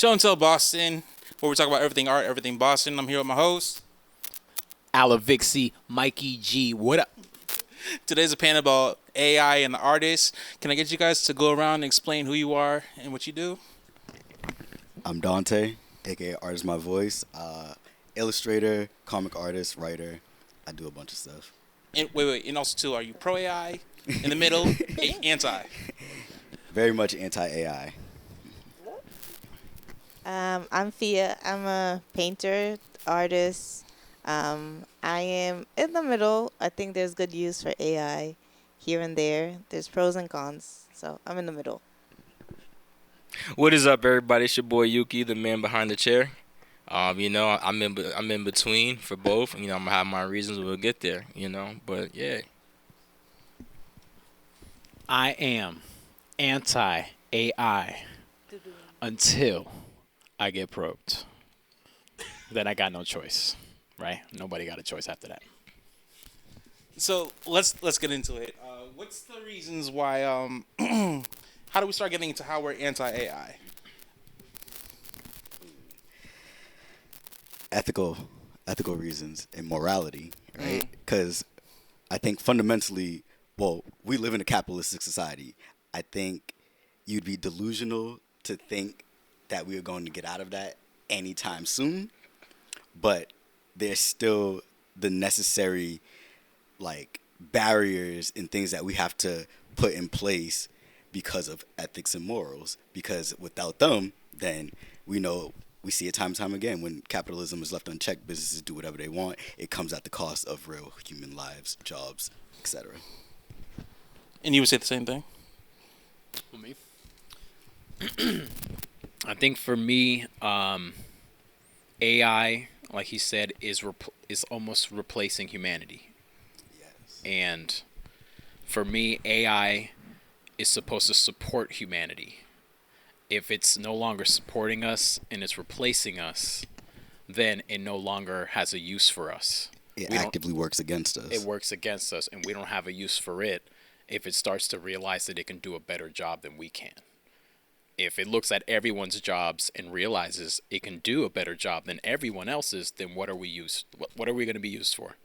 Show and Tell Boston, where we talk about everything art, everything Boston. I'm here with my host. Alavixi, Mikey G. What up? Today's a panel about AI and the artists. Can I get you guys to go around and explain who you are and what you do? I'm Dante, aka Artist My Voice, illustrator, comic artist, writer. I do a bunch of stuff. And wait. And also, too, are you pro AI, in the middle, anti? Very much anti-AI. I'm Fia. I'm a painter, artist. I am in the middle. I think there's good use for AI here and there. There's pros and cons, so I'm in the middle. What is up, everybody? It's your boy Yuki, the man behind the chair. I'm in between for both. I'm gonna have my reasons. We'll get there. But yeah. I am anti-AI until I get probed. Then I got no choice, right? Nobody got a choice after that. So let's get into it. What's the reasons why? How do we start getting into how we're anti-AI? Ethical reasons and morality, right? Because I think fundamentally, we live in a capitalistic society. I think you'd be delusional to think that we are going to get out of that anytime soon. But there's still the necessary, barriers and things that we have to put in place because of ethics and morals. Because without them, then we see it time and time again. When capitalism is left unchecked, businesses do whatever they want. It comes at the cost of real human lives, jobs, etc. And you would say the same thing? For me? I think for me, AI, like he said, is almost replacing humanity. Yes. And for me, AI is supposed to support humanity. If it's no longer supporting us and it's replacing us, then it no longer has a use for us. It actively works against us. It works against us, and we don't have a use for it if it starts to realize that it can do a better job than we can. If it looks at everyone's jobs and realizes it can do a better job than everyone else's, then what are we going to be used for?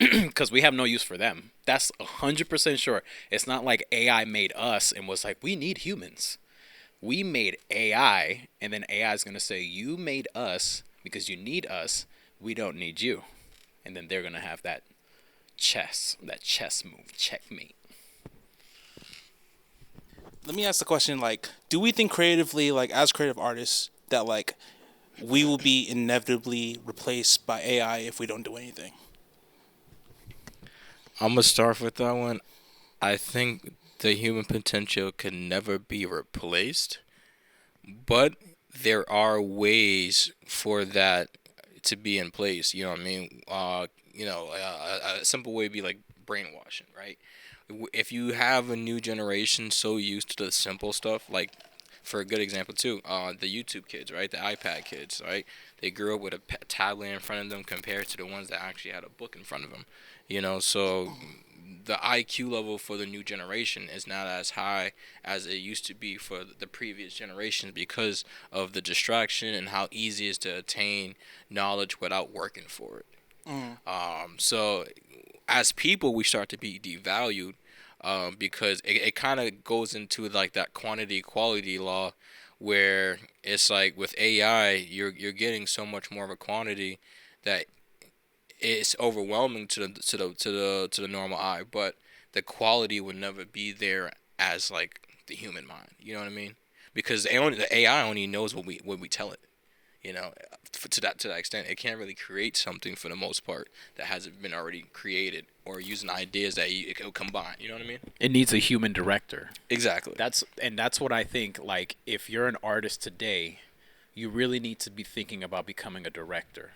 Because we have no use for them. That's 100% sure. It's not like AI made us and was like, we need humans. We made AI, and then AI is going to say, you made us because you need us. We don't need you. And then they're going to have that chess move, checkmate. Let me ask the question, do we think creatively, as creative artists, that, we will be inevitably replaced by AI if we don't do anything? I'm gonna start with that one. I think the human potential can never be replaced, but there are ways for that to be in place. You know what I mean? A simple way would be like brainwashing, right? If you have a new generation so used to the simple stuff, like for a good example too, the YouTube kids, right? The iPad kids, right? They grew up with a tablet in front of them compared to the ones that actually had a book in front of them. So the IQ level for the new generation is not as high as it used to be for the previous generations because of the distraction and how easy it is to attain knowledge without working for it. So as people, we start to be devalued because it kind of goes into like that quantity quality law where it's like with AI, you're getting so much more of a quantity that it's overwhelming to the normal eye, but the quality would never be there as like the human mind. You know what I mean? Because the AI only knows what we tell it. To that extent, it can't really create something for the most part that hasn't been already created or using ideas that it could combine. You know what I mean? It needs a human director. Exactly. That's what I think. Like, if you're an artist today, you really need to be thinking about becoming a director.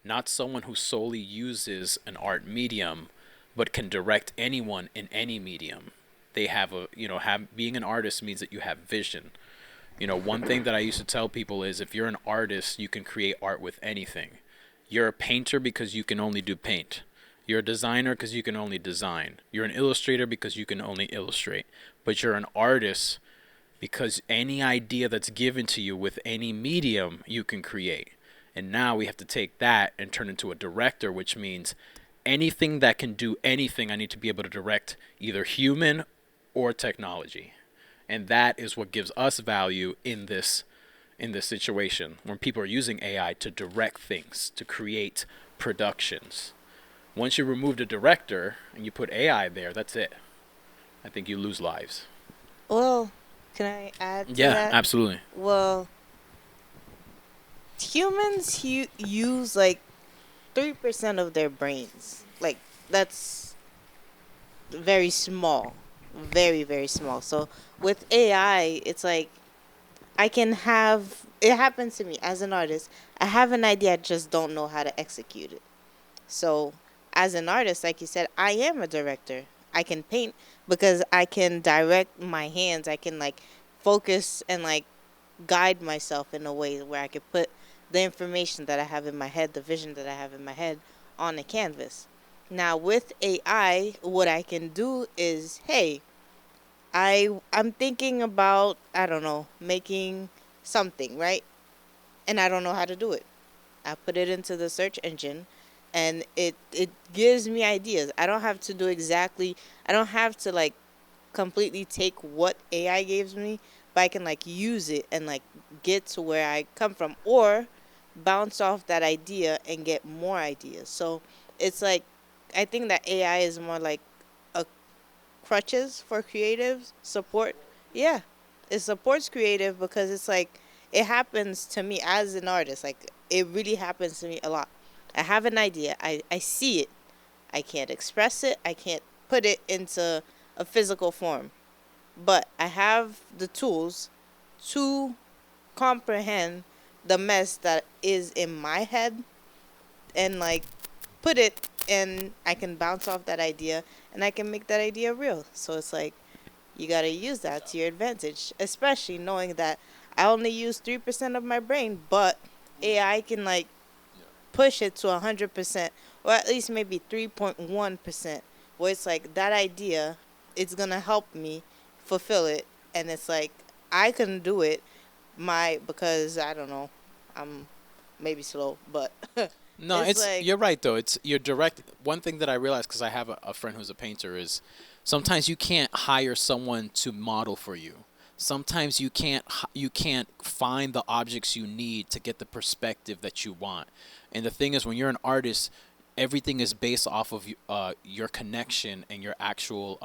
Not someone who solely uses an art medium, but can direct anyone in any medium. They have being an artist means that you have vision. One thing that I used to tell people is if you're an artist, you can create art with anything. You're a painter because you can only do paint. You're a designer because you can only design. You're an illustrator because you can only illustrate. But you're an artist because any idea that's given to you with any medium you can create. And now we have to take that and turn into a director, which means anything that can do anything, I need to be able to direct either human or technology. And that is what gives us value in this situation when people are using AI to direct things, to create productions. Once you remove the director and you put AI there, that's it. I think you lose lives. Well, can I add to Yeah, that? absolutely. Well, humans use like 3% of their brains. Like, that's very small. Very, very small. So with AI, it's like I can have it happens to me as an artist. I have an idea, I just don't know how to execute it. So, as an artist, like you said, I am a director. I can paint because I can direct my hands. I can like focus and like guide myself in a way where I can put the information that I have in my head, the vision that I have in my head on a canvas. Now, with AI, what I can do is, hey, I'm thinking about, I don't know, making something, right? And I don't know how to do it. I put it into the search engine and it gives me ideas. I don't have to do exactly I don't have to like completely take what AI gives me, but I can like use it and like get to where I come from or bounce off that idea and get more ideas. So it's like I think that AI is more like a crutches for creatives support. Yeah, it supports creative because it's like it happens to me as an artist. Like it really happens to me a lot. I have an idea, I see it, I can't express it, I can't put it into a physical form, but I have the tools to comprehend the mess that is in my head and like put it, and I can bounce off that idea and I can make that idea real. So it's like you got to use that to your advantage, especially knowing that I only use 3% of my brain, but AI can like push it to 100%, or at least maybe 3.1%, where it's like that idea, it's going to help me fulfill it. And it's like I can do it because I don't know, I'm maybe slow, but No, it's like, you're right though. It's you're direct. One thing that I realized because I have a friend who's a painter is sometimes you can't hire someone to model for you. Sometimes you can't find the objects you need to get the perspective that you want. And the thing is, when you're an artist, everything is based off of your connection and your actual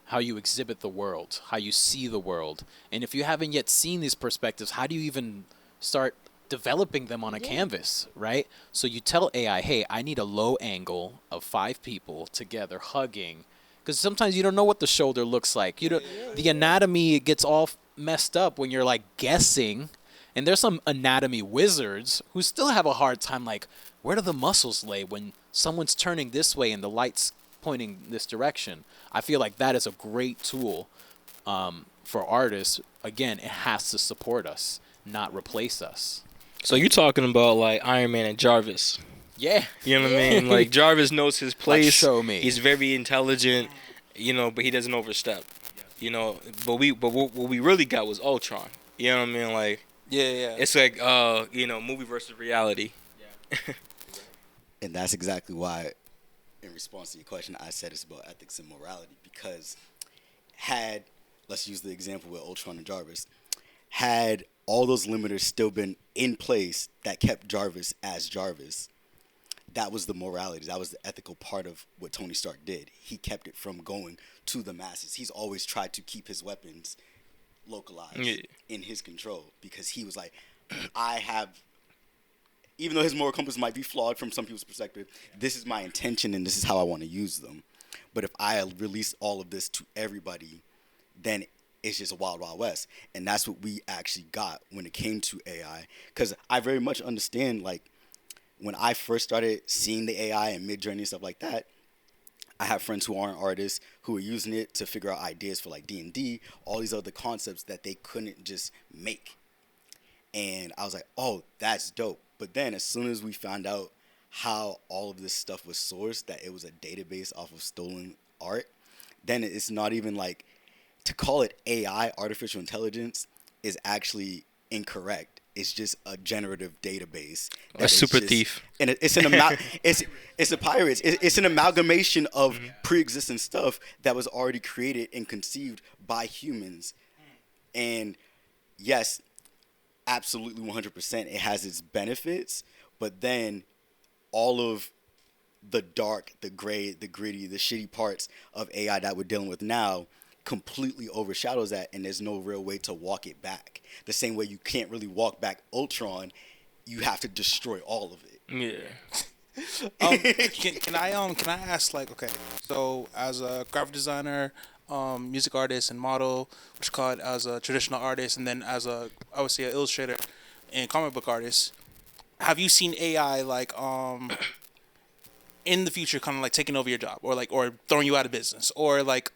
how you exhibit the world, how you see the world. And if you haven't yet seen these perspectives, how do you even start developing them on a canvas, right? So you tell AI, hey, I need a low angle of 5 people together hugging. Because sometimes you don't know what the shoulder looks like. You don't, the anatomy gets all messed up when you're like guessing. And there's some anatomy wizards who still have a hard time like, where do the muscles lay when someone's turning this way and the light's pointing this direction? I feel like that is a great tool for artists. Again, it has to support us, not replace us. So you're talking about like Iron Man and Jarvis. Yeah. You know what I mean? Like Jarvis knows his place. show me. He's very intelligent, but he doesn't overstep. But what we really got was Ultron. You know what I mean? Like Yeah. it's like movie versus reality. And that's exactly why, in response to your question, I said it's about ethics and morality. Because let's use the example with Ultron and Jarvis, had all those limiters still been in place that kept Jarvis as Jarvis, that was the morality. That was the ethical part of what Tony Stark did. He kept it from going to the masses. He's always tried to keep his weapons localized in his control because he was like, even though his moral compass might be flawed from some people's perspective, this is my intention and this is how I want to use them. But if I release all of this to everybody, then it's just a wild, wild west. And that's what we actually got when it came to AI. Because I very much understand, like, when I first started seeing the AI and Midjourney and stuff like that, I have friends who aren't artists who are using it to figure out ideas for, like, D&D, all these other concepts that they couldn't just make. And I was like, oh, that's dope. But then as soon as we found out how all of this stuff was sourced, that it was a database off of stolen art, then it's not even like to call it AI, artificial intelligence, is actually incorrect. It's just a generative database. A that is super just- thief. And it's it's a pirate. It's an amalgamation of pre-existing stuff that was already created and conceived by humans. And yes, absolutely 100%, it has its benefits, but then all of the dark, the gray, the gritty, the shitty parts of AI that we're dealing with now completely overshadows that, and there's no real way to walk it back. The same way you can't really walk back Ultron, you have to destroy all of it. Yeah. Can I ask, like, okay, so as a graphic designer, music artist and model, what you call it, as a traditional artist, and then as a, I would say, an illustrator and comic book artist, have you seen AI like in the future kind of like taking over your job, or like, or throwing you out of business, or like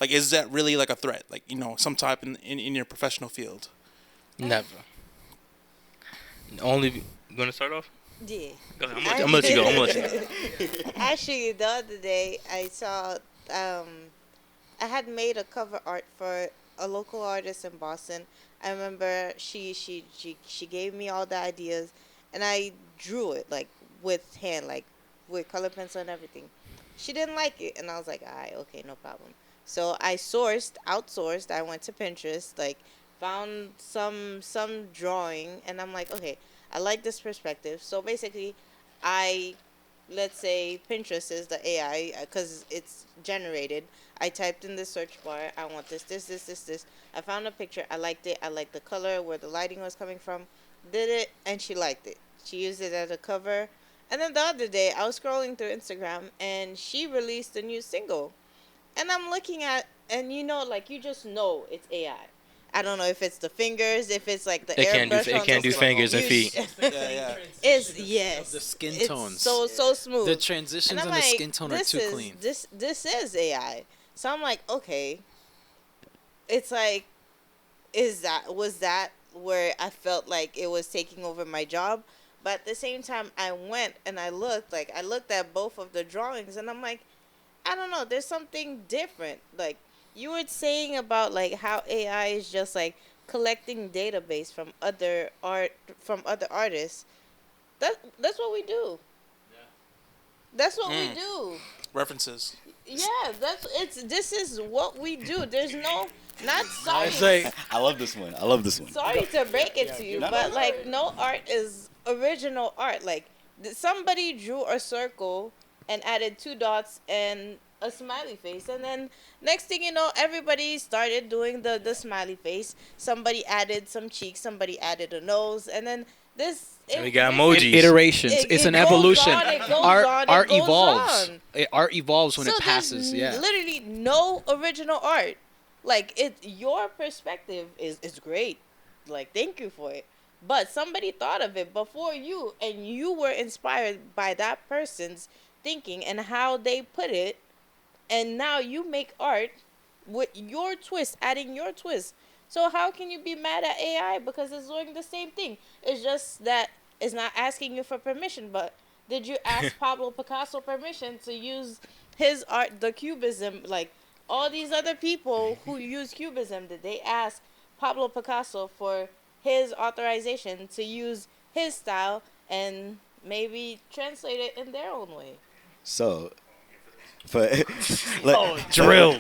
is that really like a threat, like, you know, some type in your professional field? Never. Only. You gonna start off? Yeah. Go ahead. I'm gonna let you go. I'm gonna let you go. Actually, the other day I saw, I had made a cover art for a local artist in Boston. I remember she gave me all the ideas, and I drew it like with hand, like with color pencil and everything. She didn't like it, and I was like, alright, okay, no problem. So I outsourced. I went to Pinterest, like found some drawing, and I'm like, okay, I like this perspective. So basically, I let's say Pinterest is the AI because it's generated. I typed in the search bar, I want this. I found a picture. I liked it. I liked the color, where the lighting was coming from. Did it, and she liked it. She used it as a cover. And then the other day, I was scrolling through Instagram, and she released a new single. And I'm looking at, and you know, like, you just know it's AI. I don't know if it's the fingers, if it's like the It can't do. airbrush It on can't the do fingers and you feet. Yeah. It's yes. The skin It's tones. so smooth. The transitions And I'm on the like, skin tone are too clean. This is AI. So I'm like, okay. It's like, was that where I felt like it was taking over my job? But at the same time, I went and I looked at both of the drawings, and I'm like, I don't know, there's something different. Like, you were saying about like how AI is just like collecting database from other artists. That's what we do. That's what we do. References. Yeah, this is what we do. There's no, not sorry. It's like I love this one. I love this one. Sorry to break it to you, No, no, but no. like no art is original art. Like somebody drew a circle and added two dots and a smiley face, and then next thing you know, everybody started doing the smiley face. Somebody added some cheeks, somebody added a nose, and then We got emojis. iterations. It's it an goes evolution. on, it goes art on, it art goes evolves. on. Art evolves when So it passes. there's Yeah. literally no original art. Like your perspective is great. Like, thank you for it. But somebody thought of it before you, and you were inspired by that person's thinking and how they put it, and now you make art with your twist, adding your twist. So how can you be mad at AI because it's doing the same thing? It's just that it's not asking you for permission. But did you ask Pablo Picasso permission to use his art, the Cubism, like all these other people who use Cubism? Did they ask Pablo Picasso for his authorization to use his style and maybe translate it in their own way? So, for drill.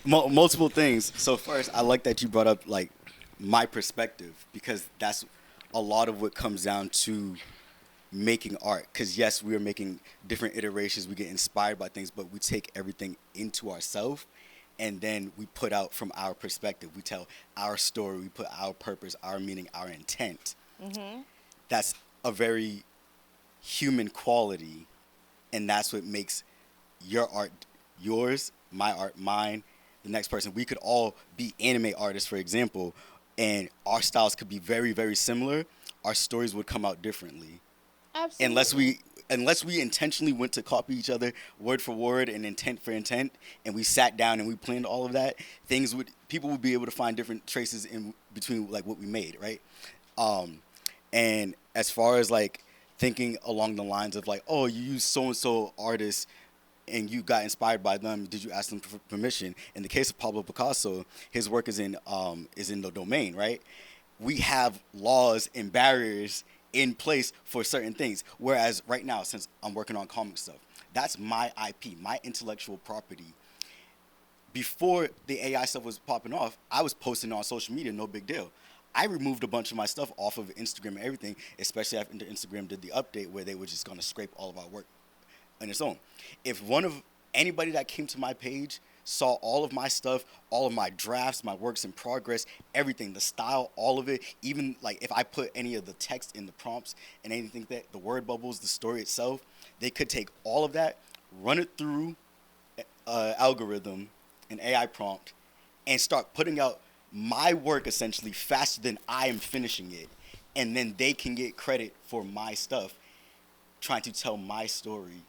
multiple things. So first, I like that you brought up like my perspective, because that's a lot of what comes down to making art. Because yes, we are making different iterations. We get inspired by things, but we take everything into ourselves, and then we put out from our perspective. We tell our story. We put our purpose, our meaning, our intent. Mm-hmm. That's a very human quality, and that's what makes your art yours, my art mine, the next person. We could all be anime artists, for example, and our styles could be very, very similar. Our stories would come out differently. Absolutely. Unless we intentionally went to copy each other word for word and intent for intent, and we sat down and we planned all of that, people would be able to find different traces in between like what we made, right? And as far as like thinking along the lines of like, oh, you use so and so artist and you got inspired by them, did you ask them for permission? In the case of Pablo Picasso, his work is in the domain, right? We have laws and barriers in place for certain things. Whereas right now, since I'm working on comic stuff, that's my IP, my intellectual property. Before the AI stuff was popping off, I was posting on social media, no big deal. I removed a bunch of my stuff off of Instagram and everything, especially after Instagram did the update where they were just going to scrape all of our work on its own. If anybody that came to my page saw all of my stuff, all of my drafts, my works in progress, everything, the style, all of it, even like if I put any of the text in the prompts and anything, that the word bubbles, the story itself, they could take all of that, run it through algorithm, an AI prompt, and start putting out my work essentially faster than I am finishing it. And then they can get credit for my stuff, trying to tell my story.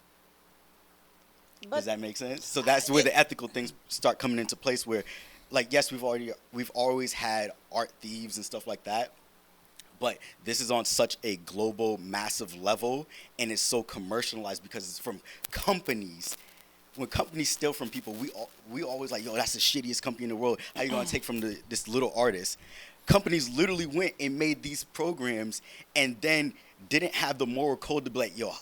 But Does that make sense? So that's where the ethical things start coming into place where, like, yes, we've always had art thieves and stuff like that. But this is on such a global, massive level, and it's so commercialized because it's from companies. When companies steal from people, we always like, yo, that's the shittiest company in the world. How you gonna take from this little artist? Companies literally went and made these programs and then didn't have the moral code to be like, yo,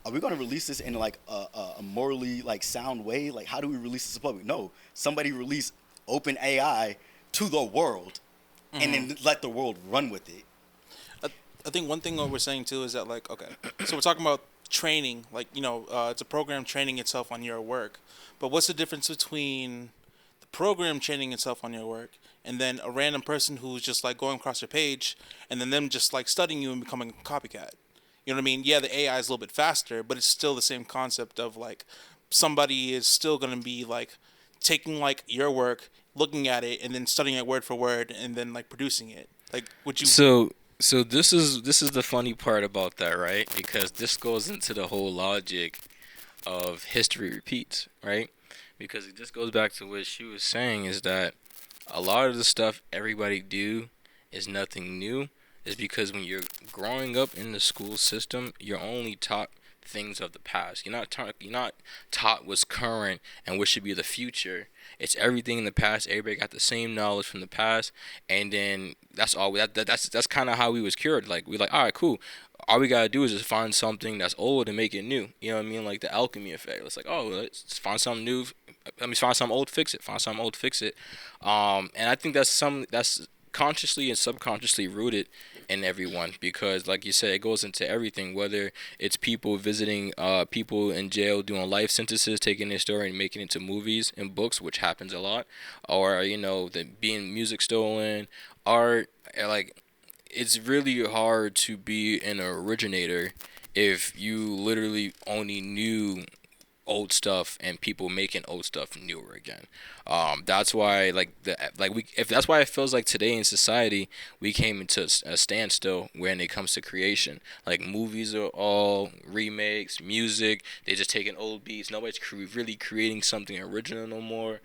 are we gonna release this in like a morally like sound way? Like, how do we release this to the public? No, somebody released open AI to the world, and then let the world run with it. I think one thing what we're saying too is that, like, okay, so we're talking about training, like, it's a program training itself on your work, but what's the difference between the program training itself on your work and then a random person who's just like going across your page and then them just like studying you and becoming a copycat? You know what I mean? Yeah, the AI is a little bit faster, but it's still the same concept of like somebody is still going to be like taking like your work, looking at it, and then studying it word for word, and then like producing it. Like, would you? So this is the funny part about that, right? Because this goes into the whole logic of history repeats, right? Because it just goes back to what she was saying, is that a lot of the stuff everybody do is nothing new. Is because when you're growing up in the school system, you're only taught things of the past. You're not taught what's current and what should be the future. It's everything in the past. Everybody got the same knowledge from the past, and then that's all. That's kind of how we was cured. Like, we like, all right, cool. All we gotta do is just find something that's old and make it new. You know what I mean? Like the alchemy effect. It's like, oh, let's find something new. Find something old, fix it. Find something old, fix it. And I think that's consciously and subconsciously rooted in everyone, because like you said, it goes into everything, whether it's people visiting people in jail, doing life sentences, taking their story and making it into movies and books, which happens a lot, or the being music stolen, art. Like, it's really hard to be an originator if you literally only knew old stuff and people making old stuff newer again. That's why that's why it feels like today in society we came into a standstill when it comes to creation. Like, movies are all remakes, music, they just taking old beats. Nobody's really creating something original no more.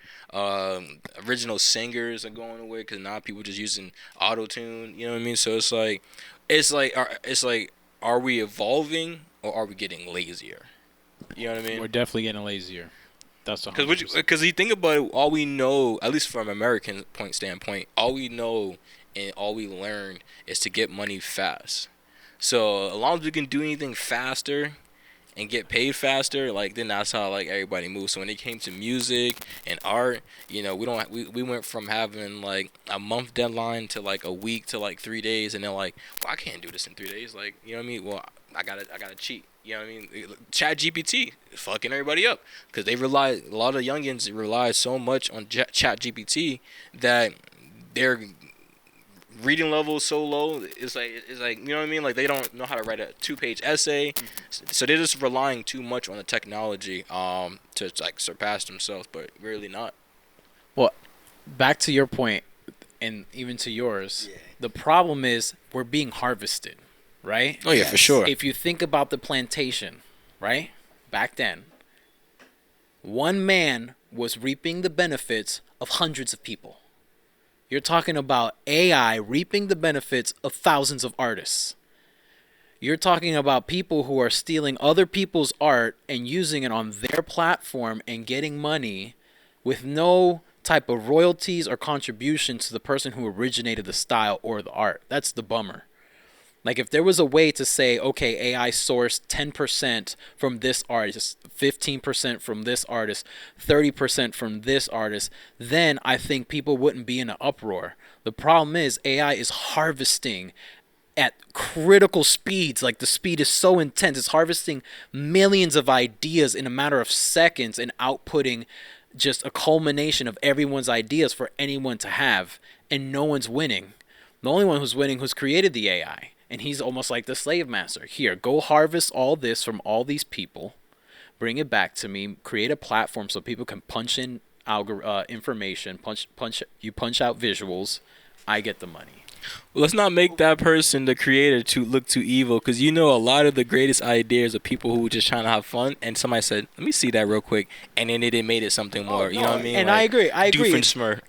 Original singers are going away because now people just using auto tune. You know what I mean? So it's like are we evolving or are we getting lazier? You know what I mean? We're definitely getting lazier. That's 100%. Because you think about it, all we know, at least from American standpoint, all we know and all we learn is to get money fast. So as long as we can do anything faster and get paid faster, like, then that's how like everybody moves. So when it came to music and art, we went from having like a month deadline to like a week to like 3 days, and they're like, well, I can't do this in 3 days. Like, you know what I mean? Well, I gotta cheat. You know what I mean? Chat GPT is fucking everybody up because a lot of youngins rely so much on Chat GPT that their reading level is so low. It's like you know what I mean? Like, they don't know how to write a 2-page essay, so they're just relying too much on the technology to like surpass themselves, but really not. Well, back to your point, and even to yours, the problem is we're being harvested. Right? Oh, yeah, for sure. If you think about the plantation, right? Back then, one man was reaping the benefits of hundreds of people. You're talking about AI reaping the benefits of thousands of artists. You're talking about people who are stealing other people's art and using it on their platform and getting money with no type of royalties or contribution to the person who originated the style or the art. That's the bummer. Like if there was a way to say, okay, AI sourced 10% from this artist, 15% from this artist, 30% from this artist, then I think people wouldn't be in an uproar. The problem is AI is harvesting at critical speeds. Like the speed is so intense. It's harvesting millions of ideas in a matter of seconds and outputting just a culmination of everyone's ideas for anyone to have, and no one's winning. The only one who's winning who's created the AI, and he's almost like the slave master. Here, go harvest all this from all these people, bring it back to me, create a platform so people can punch in information, punch out visuals, I get the money. Well, let's not make that person, the creator, to look too evil, because a lot of the greatest ideas are people who were just trying to have fun, and somebody said, "Let me see that real quick," and then they made it something more. You know what I mean? And like, I agree. Doofenshmirtz.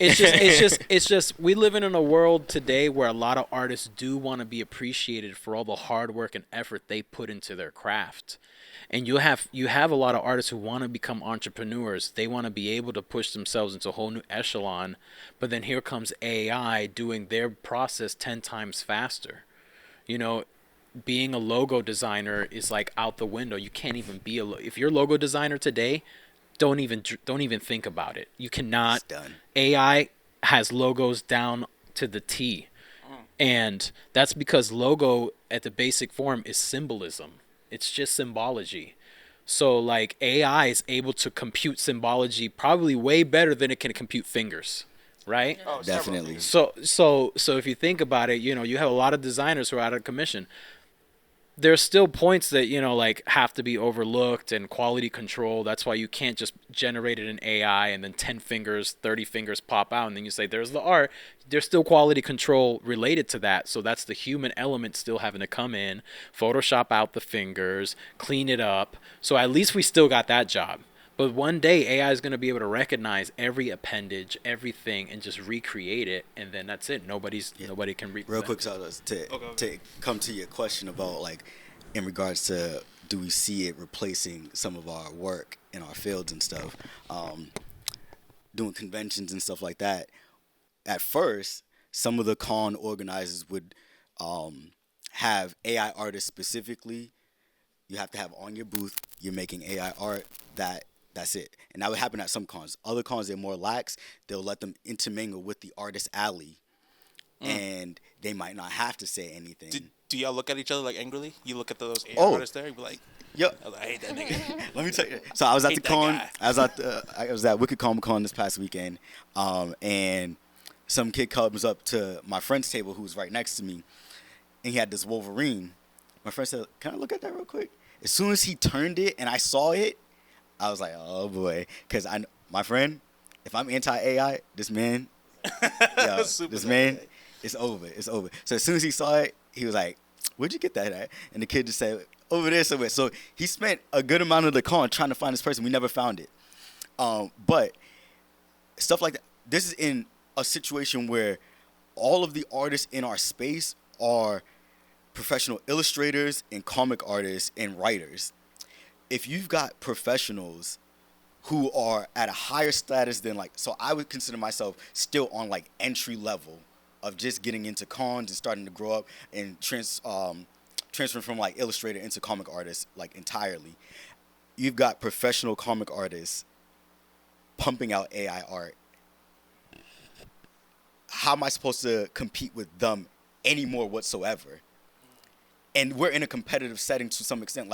It's just we live in a world today where a lot of artists do want to be appreciated for all the hard work and effort they put into their craft. And you have a lot of artists who want to become entrepreneurs. They want to be able to push themselves into a whole new echelon. But then here comes AI doing their process 10 times faster. Being a logo designer is like out the window. You can't even be if you're a logo designer today, don't even think about it. You cannot. It's done. AI has logos down to the T. And that's because logo at the basic form is symbolism. It's just symbology. So like AI is able to compute symbology probably way better than it can compute fingers, right? Oh, Definitely. So if you think about it, you have a lot of designers who are out of commission. There's still points that like have to be overlooked, and quality control. That's why you can't just generate it in AI and then 10 fingers, 30 fingers pop out and then you say there's the art. There's still quality control related to that. So that's the human element still having to come in, Photoshop out the fingers, clean it up. So at least we still got that job. But one day AI is going to be able to recognize every appendage, everything, and just recreate it, and then that's it. Nobody can read. Real quick, so to come to your question about like in regards to do we see it replacing some of our work in our fields and stuff, doing conventions and stuff like that. At first, some of the con organizers would have AI artists specifically. You have to have on your booth. You're making AI art That's it. And that would happen at some cons. Other cons, they're more lax. They'll let them intermingle with the artist alley. And they might not have to say anything. Do y'all look at each other like angrily? You look at those artists there, you be like, yo, I hate that nigga. let me tell you. So I was at the Hate that con. guy. I was at Wicked Comic Con this past weekend. And some kid comes up to my friend's table who was right next to me. And he had this Wolverine. My friend said, "Can I look at that real quick?" As soon as he turned it and I saw it, I was like, oh boy, because my friend, if I'm anti-AI, this man, this man, it's over. So as soon as he saw it, he was like, "Where'd you get that at?" And the kid just said, "Over there somewhere." So he spent a good amount of the con trying to find this person. We never found it. But stuff like that. This is in a situation where all of the artists in our space are professional illustrators and comic artists and writers. If you've got professionals who are at a higher status than so I would consider myself still on entry level of just getting into cons and starting to grow up and transferring from illustrator into comic artist entirely. You've got professional comic artists pumping out AI art. How am I supposed to compete with them anymore whatsoever? And we're in a competitive setting to some extent.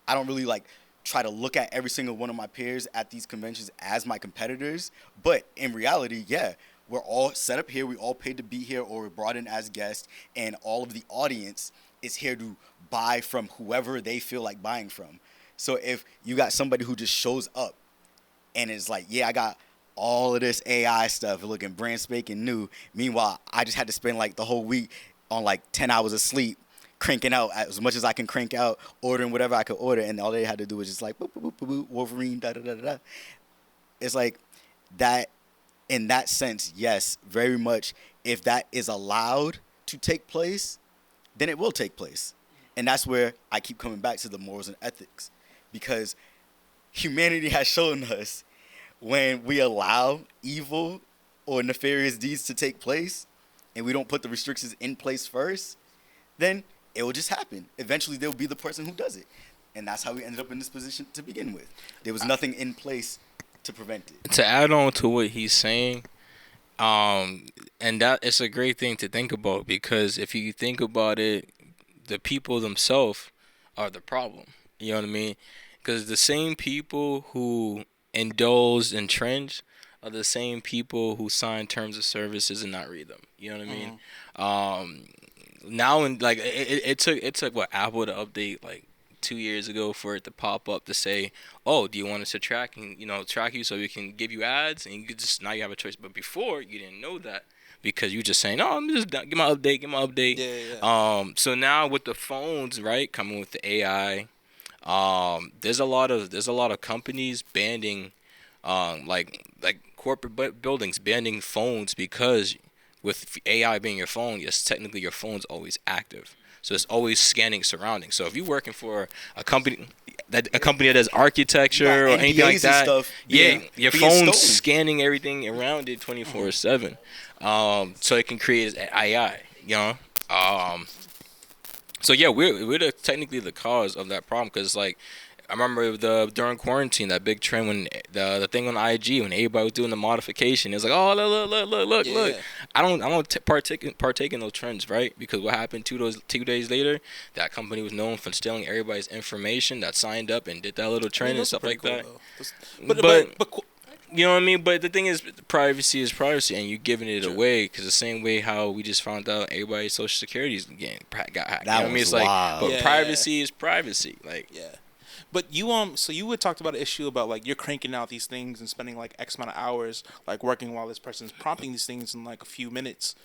I don't really try to look at every single one of my peers at these conventions as my competitors. But in reality, yeah, we're all set up here. We all paid to be here or we're brought in as guests. And all of the audience is here to buy from whoever they feel like buying from. So if you got somebody who just shows up and is like, yeah, I got all of this AI stuff looking brand spanking new. Meanwhile, I just had to spend the whole week on 10 hours of sleep cranking out as much as I can crank out, ordering whatever I could order, and all they had to do was just boop, boop, boop, boop, boop, Wolverine, da da da da. It's that. In that sense, yes, very much. If that is allowed to take place, then it will take place. And that's where I keep coming back to the morals and ethics, because humanity has shown us when we allow evil or nefarious deeds to take place and we don't put the restrictions in place first, then it will just happen. Eventually, there will be the person who does it. And that's how we ended up in this position to begin with. There was nothing in place to prevent it. To add on to what he's saying, and that it's a great thing to think about, because if you think about it, the people themselves are the problem. You know what I mean? Because the same people who indulge in trends are the same people who sign terms of services and not read them. You know what I mean? Now, and like it took what, Apple to update like 2 years ago for it to pop up to say, oh, do you want us to track you so we can give you ads, and you could just, now you have a choice. But before, you didn't know that, because you just saying, oh, I'm just get my update. Yeah. So now with the phones, right, coming with the AI, there's a lot of companies banning, like corporate buildings banning phones, because with AI being your phone, yes, technically your phone's always active. So it's always scanning surroundings. So if you're working for a company that does architecture or anything like that, your phone's stolen. scanning everything around it 24/7. So it can create AI. You know. So yeah, we're technically the cause of that problem, because like, I remember during quarantine, that big trend when the thing on IG, when everybody was doing the modification, it was like, oh, look. Yeah. I don't partake in those trends, right? Because what happened 2 days later, that company was known for stealing everybody's information that signed up and did that little trend and stuff like that. But you know what I mean? But the thing is, privacy is privacy, and you're giving it away, because the same way how we just found out everybody's social security got hacked. That you know what I mean? was It's like, wild. but Yeah. privacy is privacy. Like, Yeah. But so you had talked about an issue about like you're cranking out these things and spending like X amount of hours like working while this person's prompting these things in like a few minutes.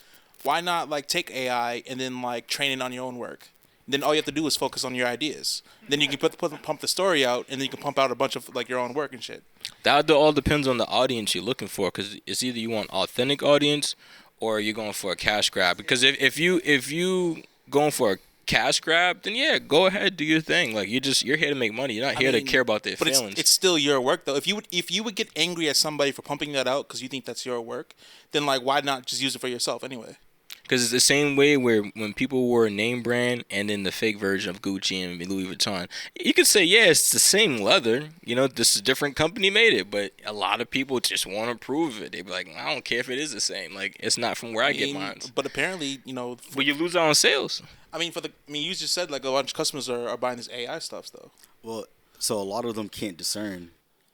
Why not like take AI and then like train it on your own work? Then all you have to do is focus on your ideas. Then you can pump the story out, and then you can pump out a bunch of like your own work and shit. that all depends on the audience you're looking for, because it's either you want authentic audience or you're going for a cash grab. Because if you going for a cash grab, then yeah, go ahead, do your thing. Like, you're here to make money. You're not here to care about their But feelings. it's still your work though. If you would get angry at somebody for pumping that out because you think that's your work, then like why not just use it for yourself anyway? Because it's the same way where when people wore name brand and then the fake version of Gucci and Louis Vuitton, you could say, yeah, it's the same leather. You know, this is a different company made it. But a lot of people just want to prove it. They be like, I don't care if it is the same. Like, it's not from where I get mine. But apparently, But you lose out on sales. you just said like a bunch of customers are buying this AI stuff though. Well, so a lot of them can't discern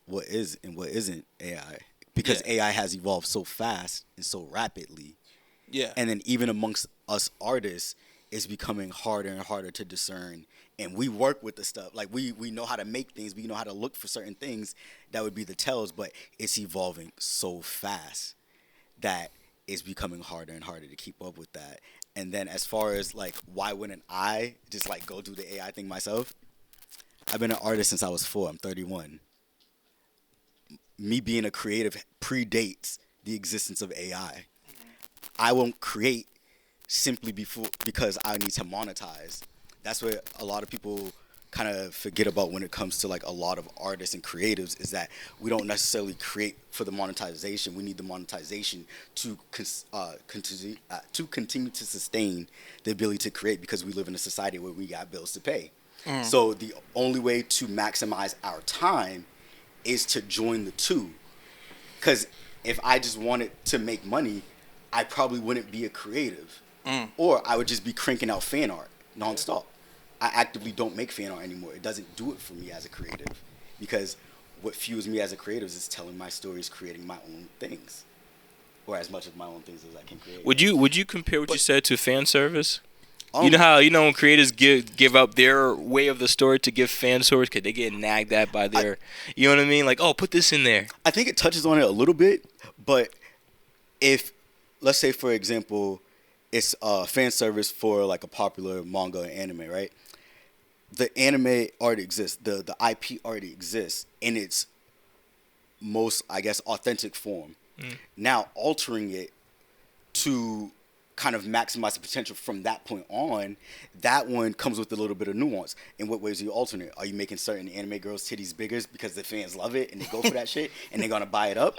what is and what isn't AI, because AI has evolved so fast and so rapidly. Yeah. And then even amongst us artists, it's becoming harder and harder to discern. And we work with the stuff. Like, we know how to make things. We know how to look for certain things that would be the tells. But it's evolving so fast that it's becoming harder and harder to keep up with that. And then as far as, like, why wouldn't I just, like, go do the AI thing myself? I've been an artist since I was 4. I'm 31. Me being a creative predates the existence of AI. I won't create simply because I need to monetize. That's what a lot of people kind of forget about when it comes to like a lot of artists and creatives, is that we don't necessarily create for the monetization. We need the monetization to continue to sustain the ability to create, because we live in a society where we got bills to pay. So the only way to maximize our time is to join the two. Because if I just wanted to make money, I probably wouldn't be a creative, or I would just be cranking out fan art nonstop. I actively don't make fan art anymore. It doesn't do it for me as a creative, because what fuels me as a creative is telling my stories, creating my own things, or as much of my own things as I can create. Would you compare what you said to fan service? You know how when creators give up their way of the story to give fan stories, because they get nagged at by their, you know what I mean? Like, oh, put this in there. I think it touches on it a little bit, but if, let's say, for example, it's fan service for like a popular manga or anime, right? The anime already exists. The IP already exists in its most, I guess, authentic form. Now altering it to kind of maximize the potential from that point on, that one comes with a little bit of nuance. In what ways are you alternate? Are you making certain anime girls' titties bigger because the fans love it and they go for that shit and they're gonna buy it up?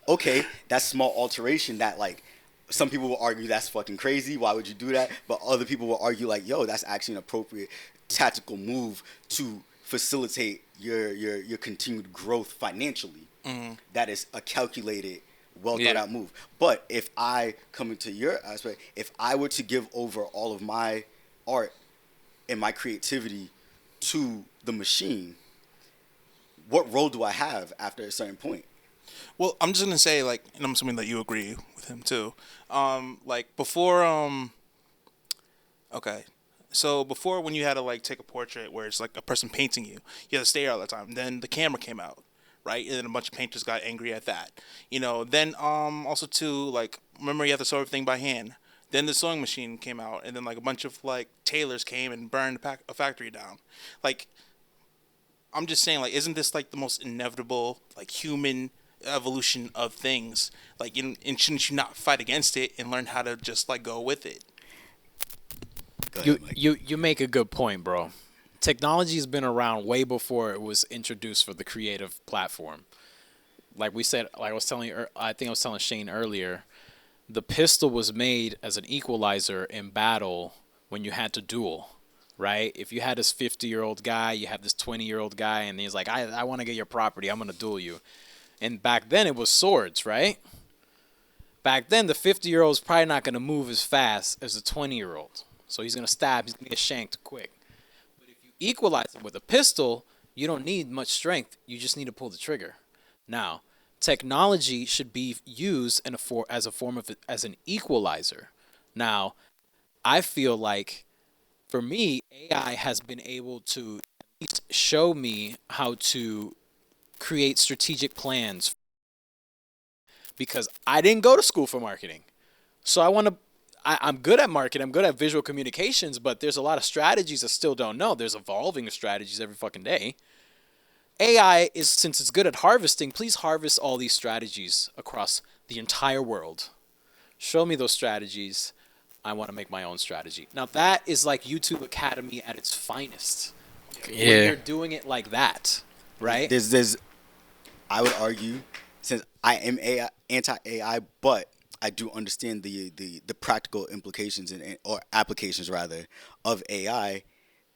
Okay, that's small alteration that like some people will argue that's fucking crazy. Why would you do that? But other people will argue like, yo, that's actually an appropriate tactical move to facilitate your continued growth financially. That is a calculated, well thought out move. But if I come into your aspect, if I were to give over all of my art and my creativity to the machine, what role do I have after a certain point? Well, I'm just gonna say, like, and I'm assuming that you agree with him too. Like before, okay, so before when you had to like take a portrait where it's like a person painting you, you had to stare all the time. Then the camera came out, right? And then a bunch of painters got angry at that. Then also too, like, remember you had to sew everything by hand. Then the sewing machine came out, and then like a bunch of like tailors came and burned a factory down. Like, I'm just saying, like, isn't this like the most inevitable like human evolution of things? Like, and shouldn't you not fight against it and learn how to just like go with it? Go ahead, Mike. You make a good point, bro. Technology's been around way before it was introduced for the creative platform. Like we said, like I think I was telling Shane earlier, the pistol was made as an equalizer in battle when you had to duel, right? If you had this 50-year-old guy, you have this 20-year-old guy, and he's like, I want to get your property, I'm going to duel you. And back then it was swords, right? Back then the 50-year-old is probably not going to move as fast as the 20-year-old. So he's going to stab, he's going to get shanked quick. Equalize it with a pistol, you don't need much strength. You just need to pull the trigger. Now, technology should be used as an equalizer. Now, I feel like for me, AI has been able to at least show me how to create strategic plans, because I didn't go to school for marketing. So I'm good at marketing. I'm good at visual communications, but there's a lot of strategies I still don't know. There's evolving strategies every fucking day. AI is, since it's good at harvesting, please harvest all these strategies across the entire world. Show me those strategies. I want to make my own strategy. Now that is like YouTube Academy at its finest. When you're doing it like that, right? There's I would argue, since I am anti-AI, but I do understand the practical implications or applications rather of AI,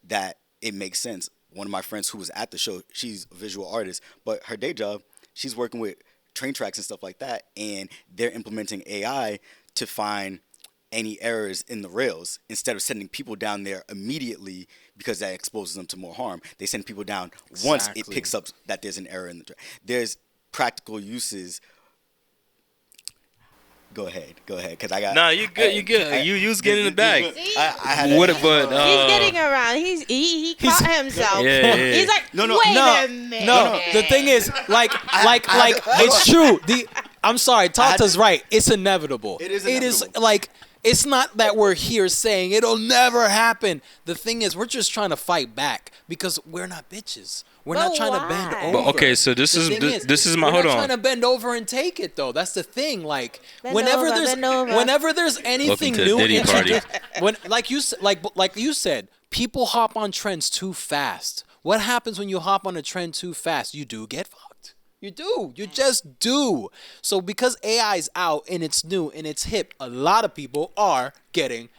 that it makes sense. One of my friends who was at the show, she's a visual artist, but her day job, she's working with train tracks and stuff like that, and they're implementing AI to find any errors in the rails instead of sending people down there immediately because that exposes them to more harm. They send people down once it picks up that there's an error in the track. There's practical uses. Go ahead, because I got. Nah, you good, you good. You was getting in the bag. What about? He's getting around. He caught himself. Yeah. He's like, No, wait a minute. No, the thing is, like, it's true. I'm sorry, Tata's right. It's inevitable. It is It is inevitable. like, it's not that we're here saying it'll never happen. The thing is, we're just trying to fight back because we're not bitches. We're But not trying to why? bend over. But okay, so this The is thing this is my we're hold not on. trying to bend over and take it though. That's the thing. Like Bend whenever over. there's anything Welcome to new Diddy introduced, party. when like you said, people hop on trends too fast. What happens when you hop on a trend too fast? You do get fucked. You do. You just do. So because AI is out and it's new and it's hip, a lot of people are getting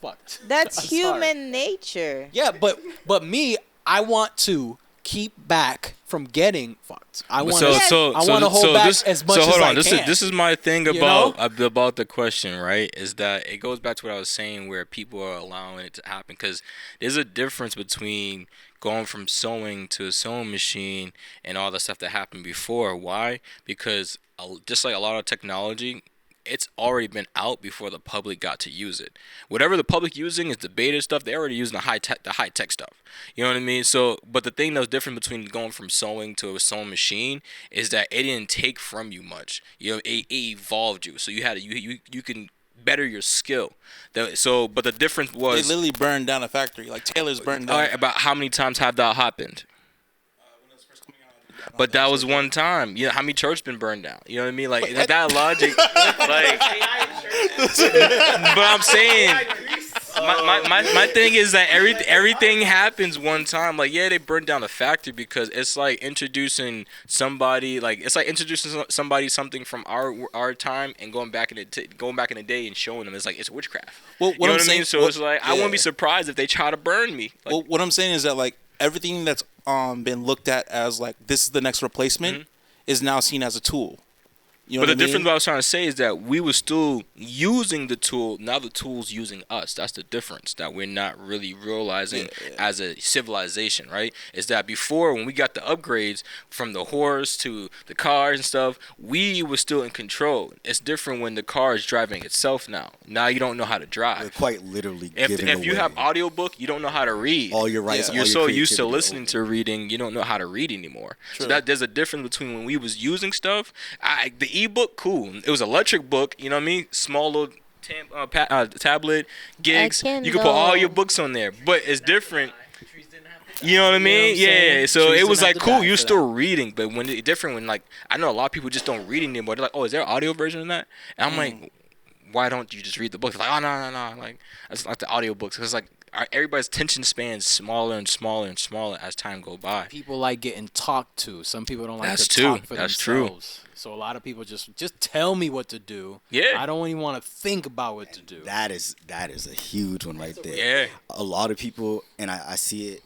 fucked. That's I'm sorry. human nature. Yeah, but me, I want to keep back from getting fucked. I want to hold back as much as hold I on. can. This is my thing You about the question, right? Is that it goes back to what I was saying, where people are allowing it to happen, because there's a difference between going from sewing to a sewing machine and all the stuff that happened before. Why? Because just like a lot of technology, it's already been out before the public got to use it. Whatever the public using is the beta stuff. They're already using the high tech stuff. You know what I mean? So, but the thing that's different between going from sewing to a sewing machine is that it didn't take from you much. You know, it evolved you. So you had you can better your skill. But the difference They was, literally burned down a factory. Like Taylor's burned down. all right, about how many times have that happened? When it was first coming out, But that was one time. You know, how many churches been burned down? You know what I mean? Like that logic. Like But I'm saying, my thing is that everything happens one time. Like, yeah, they burned down the factory because it's like introducing somebody, somebody something from our time and going back in the day and showing them it's like it's witchcraft. Well, You know what I mean? So it's like I yeah. wouldn't be surprised if they try to burn me. Like, Well, what I'm saying is that like everything that's been looked at as like this is the next replacement is now seen as a tool. You know but what the I difference mean? what I was trying to say is that we were still using the tool. Now the tool's using us. That's the difference that we're not really realizing as a civilization, right? Is that before when we got the upgrades from the horse to the cars and stuff, we were still in control. It's different when the car is driving itself now. Now you don't know how to They're drive. quite literally If giving you away have audiobook, you don't know how to read. all your rights. Yeah. You're all so your used to creativity listening over. to reading, you don't know how to read anymore. True. So that there's a difference between when we was using stuff. The ebook, cool. It was electric book, you know what I mean? Small little tablet, gigs. You could put all your books on there, but it's different. You know what I mean? Yeah. So Trees it was didn't like have to cool. die You're for still reading, but when it's different, when like I know a lot of people just don't read anymore. They're like, oh, is there an audio version of that? And I'm like, why don't you just read the book? They're like, oh no. Like that's like the audio books. Because like everybody's attention span's smaller and smaller and smaller as time go by. People like getting talked to. Some people don't like That's to true. talk for That's true. themselves. So a lot of people just tell me what to do. Yeah. I don't even want to think about what to do. That is a huge one right there. Yeah. A lot of people, and I see it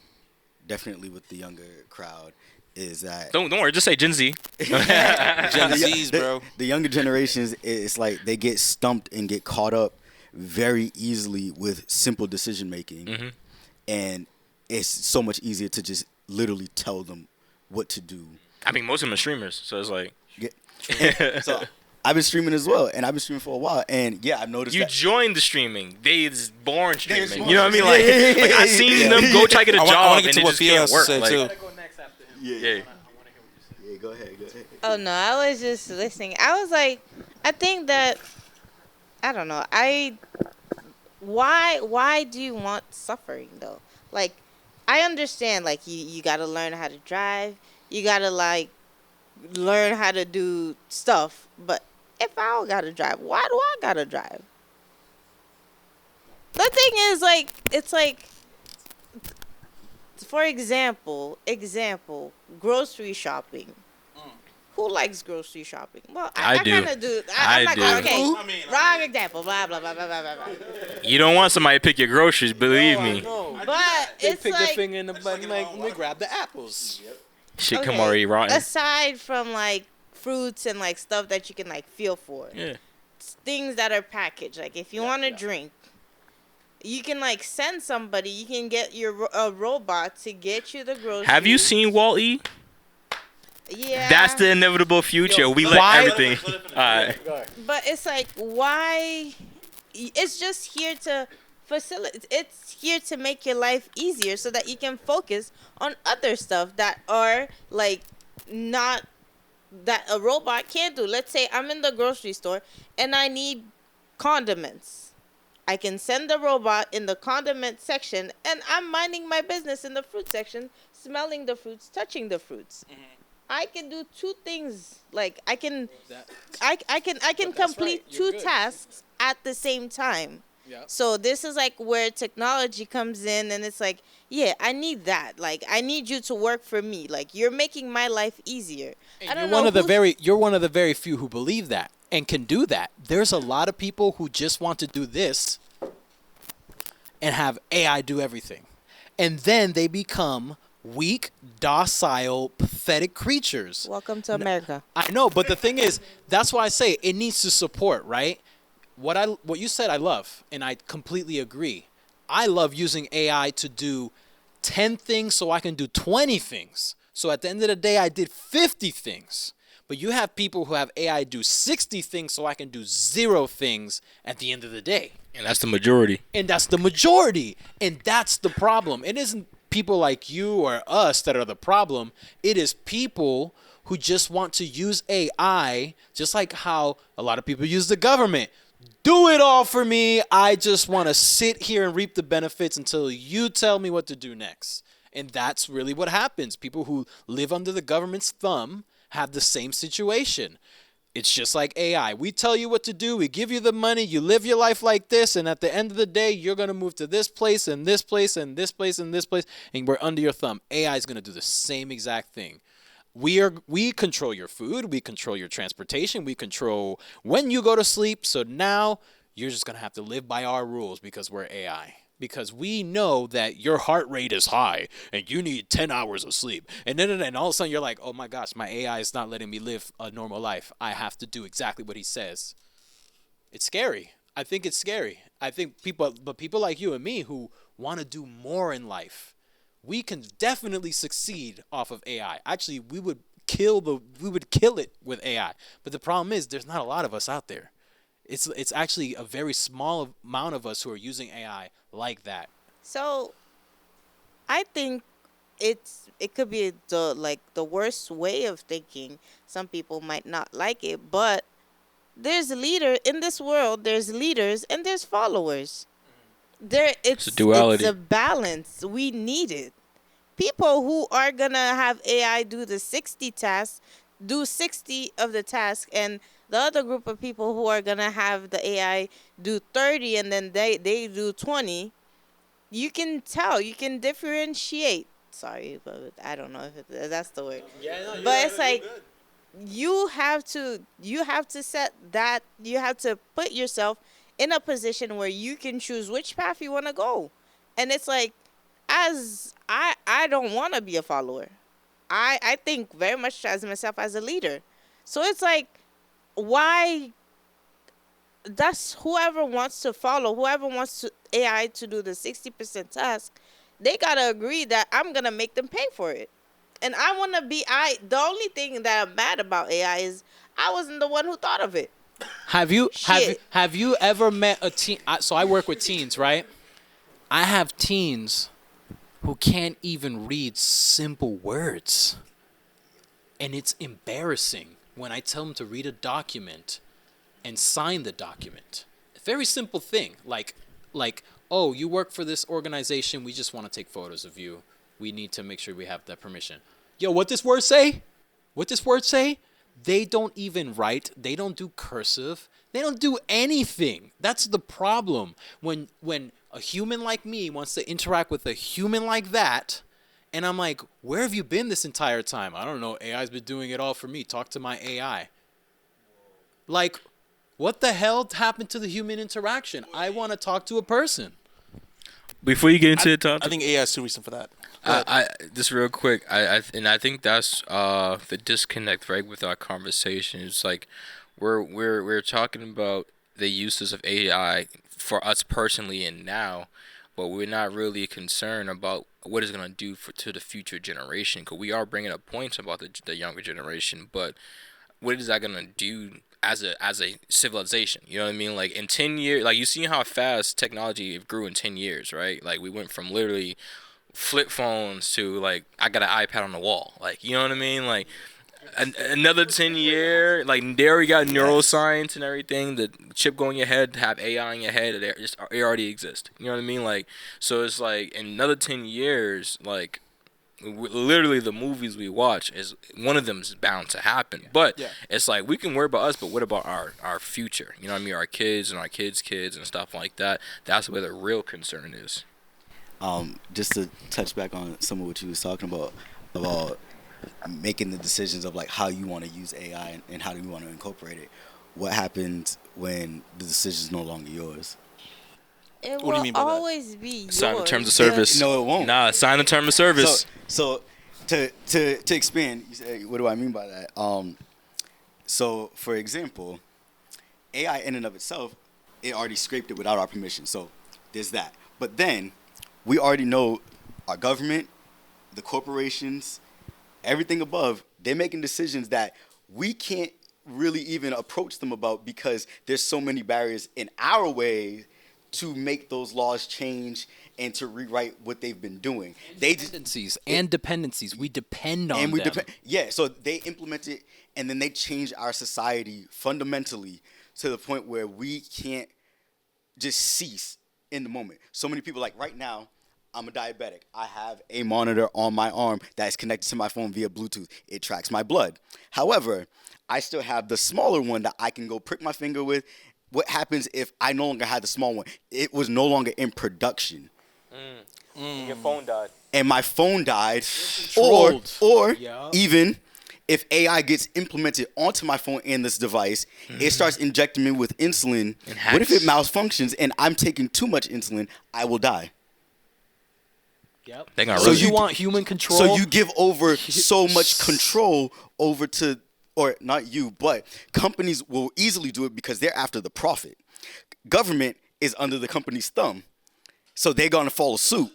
definitely with the younger crowd, is that Don't worry. Just say Gen Z. Gen the- Z's, bro. The younger generations, it's like they get stumped and get caught up very easily with simple decision making, and it's so much easier to just literally tell them what to do. I mean, most of them are streamers, so it's like So I've been streaming as well, and I've been streaming for a while, and yeah, I've noticed you that. joined the streaming. They is born streaming. born You know what I mean? streaming. Like, I seen them go try to get a I job want to and get to it what just Fia can't has to work. say Like, too. yeah. Yeah, go ahead. Oh no, I was just listening. I was like, I think that I don't know. Why do you want suffering though? Like, I understand like you gotta learn how to drive. You gotta like learn how to do stuff. But if I don't gotta drive, why do I gotta drive? The thing is like it's like, for example, grocery shopping. Who likes grocery shopping? Well, I do. kind of do. I I'm like, do. okay, I mean, wrong example. Blah blah blah blah blah blah. blah. You don't want somebody to pick your groceries, believe me. But They it's pick like, their finger in the butt and like, we grab the apples. Shit come okay, already rotten. aside from like fruits and like stuff that you can like feel for, Yeah. things that are packaged. Like if you want to drink, you can like send somebody. You can get a robot to get you the groceries. Have you seen Wall-E? Yeah. That's the inevitable future. We let why- everything. All right. But it's like, why? It's just here to facilitate. It's here to make your life easier so that you can focus on other stuff that are like not that a robot can't do. Let's say I'm in the grocery store and I need condiments. I can send the robot in the condiment section, and I'm minding my business in the fruit section, smelling the fruits, touching the fruits. I can do two things. Like I can complete two tasks at the same time. Yeah. So this is like where technology comes in, and it's like, yeah, I need that. Like I need you to work for me. Like you're making my life easier. I don't You're know one of the who's- you're one of the very few who believe that and can do that. There's a lot of people who just want to do this and have AI do everything. And then they become weak, docile, pathetic creatures. Welcome to America. I know, but the thing is, that's why I say it needs to support, right? What you said I love, and I completely agree. I love using AI to do 10 things so I can do 20 things. So at the end of the day, I did 50 things. But you have people who have AI do 60 things so I can do 0 things at the end of the day. And that's the majority. And that's the majority. And that's the problem. It isn't people like you or us that are the problem. It is people who just want to use AI, just like how a lot of people use the government. Do it all for me. I just want to sit here and reap the benefits until you tell me what to do next. And that's really what happens. People who live under the government's thumb have the same situation. It's just like AI. We tell you what to do. We give you the money. You live your life like this. And at the end of the day, you're going to move to this place and this place and this place and this place. And we're under your thumb. AI is going to do the same exact thing. We control your food. We control your transportation. We control when you go to sleep. So now you're just going to have to live by our rules because we're AI. Because we know that your heart rate is high and you need 10 hours of sleep. And then all of a sudden you're like, oh my gosh, my AI is not letting me live a normal life. I have to do exactly what he says. It's scary. I think it's scary. I think people like you and me who want to do more in life, we can definitely succeed off of AI. Actually, we would kill it with AI. But the problem is there's not a lot of us out there. It's actually a very small amount of us who are using AI like that. So I think it could be the worst way of thinking. Some people might not like it, but there's a leader in this world. There's leaders and there's followers. It's a duality. It's a balance. We need it. People who are gonna have AI do the 60 tasks, do 60 of the tasks, and the other group of people who are gonna have the AI do 30 and then they do 20. You can tell, you can differentiate. Sorry, but I don't know if that's the word. Yeah, no, but it's like you have to set that, you have to put yourself in a position where you can choose which path you want to go. And it's like, as I don't want to be a follower. I think very much as myself as a leader. So it's like, why? That's whoever wants to follow, whoever wants AI to do the 60% task, they gotta agree that I'm gonna make them pay for it. And I wanna be the only thing that I'm mad about AI is I wasn't the one who thought of it. Have you Shit. have you ever met a teen? So I work with teens, right? I have teens who can't even read simple words, and it's embarrassing when I tell them to read a document and sign the document. A very simple thing, like, oh, you work for this organization. We just want to take photos of you. We need to make sure we have that permission. Yo, what this word say? What this word say? They don't even write. They don't do cursive. They don't do anything. That's the problem. When a human like me wants to interact with a human like that, and I'm like, where have you been this entire time? I don't know. AI's been doing it all for me. Talk to my AI. Like, what the hell happened to the human interaction? I want to talk to a person. Before you get into it, Todd, I think AI is too recent for that. I just real quick, I think that's the disconnect, right, with our conversation. It's like we're talking about the uses of AI for us personally and now, but we're not really concerned about what it's gonna do to the future generation. Because we are bringing up points about the younger generation, but what is that gonna do as a civilization? You know what I mean? Like in 10 years, like you see how fast technology grew in 10 years, right? Like we went from literally flip phones to like I got an iPad on the wall. Like, you know what I mean? Like another 10 year, like they already got neuroscience and everything. The chip going in your head, have AI in your head, it already exists. You know what I mean? Like, so it's like in another 10 years, like literally the movies we watch is one of them is bound to happen. But it's like we can worry about us, but what about our future? You know what I mean? Our kids and our kids' kids and stuff like that. That's where the real concern is. Just to touch back on some of what you was talking about making the decisions of like how you want to use AI and how do you want to incorporate it. What happens when the decision is no longer yours? It What do you mean by that? always be yours. Sign the terms of service. No, it won't. Nah, sign the term of service. So to expand, you say, what do I mean by that? So for example, AI in and of itself, it already scraped it without our permission. So there's that. But then we already know our government, the corporations, everything above, they're making decisions that we can't really even approach them about because there's so many barriers in our way to make those laws change and to rewrite what they've been doing. Dependencies. We depend on them. So they implement it and then they change our society fundamentally to the point where we can't just cease in the moment. So many people, like right now, I'm a diabetic. I have a monitor on my arm that is connected to my phone via Bluetooth. It tracks my blood. However, I still have the smaller one that I can go prick my finger with. What happens if I no longer had the small one? It was no longer in production. Your phone died. And my phone died, controlled. or Yup. even if AI gets implemented onto my phone and this device, it starts injecting me with insulin. And What if it hacks. malfunctions and I'm taking too much insulin? I will die. Yep. They got So really- you want human control? So you give over so much control over to, or not you, but companies will easily do it because they're after the profit. Government is under the company's thumb, so they're gonna follow suit.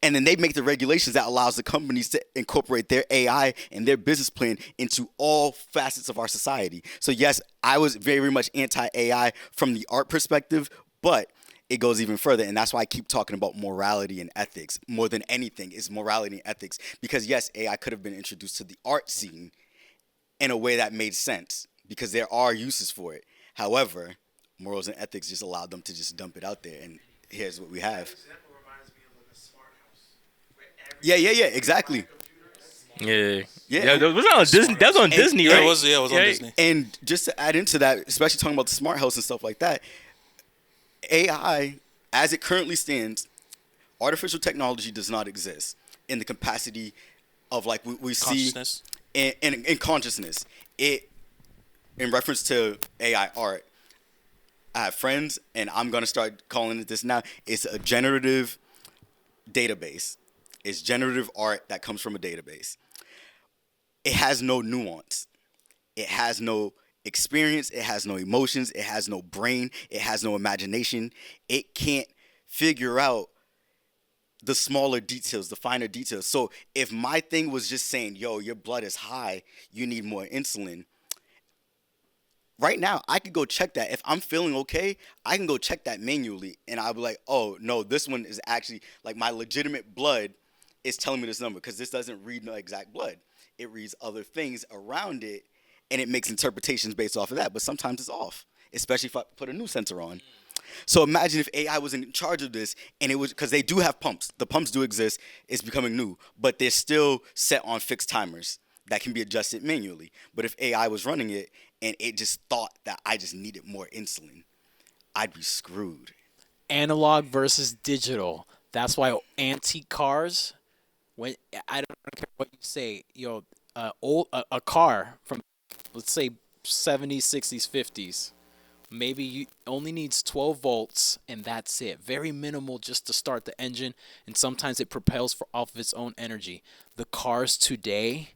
And then they make the regulations that allows the companies to incorporate their AI and their business plan into all facets of our society. So yes, I was very much anti-AI from the art perspective, but it goes even further. And that's why I keep talking about morality and ethics. More than anything is morality and ethics. Because yes, AI could have been introduced to the art scene in a way that made sense because there are uses for it. However, morals and ethics just allowed them to just dump it out there. And here's what we have. Yeah, exactly. Yeah. Yeah. That was on Disney. That was on Disney, Yeah, right? it was on Disney. And just to add into that, especially talking about the smart house and stuff like that, AI, as it currently stands, artificial technology does not exist in the capacity of like we see Consciousness. in consciousness. It, in reference to AI art, I have friends, and I'm gonna start calling it this now. It's a generative database. It's generative art that comes from a database. It has no nuance. It has no experience. It has no emotions. It has no brain. It has no imagination. It can't figure out the smaller details, the finer details. So if my thing was just saying, yo, your blood is high, you need more insulin, right now, I could go check that. If I'm feeling okay, I can go check that manually, and I'll be like, oh, no, this one is actually, like, my legitimate blood is telling me this number, because this doesn't read no exact blood. It reads other things around it, and it makes interpretations based off of that, but sometimes it's off, especially if I put a new sensor on. So imagine if AI was in charge of this, and it was, because they do have pumps. The pumps do exist. It's becoming new, but they're still set on fixed timers that can be adjusted manually. But if AI was running it, and it just thought that I just needed more insulin, I'd be screwed. Analog versus digital. That's why antique cars. When I don't care what you say, a car from, let's say, 70s, 60s, 50s, maybe you only needs 12 volts and that's it. Very minimal just to start the engine, and sometimes it propels off of its own energy. The cars today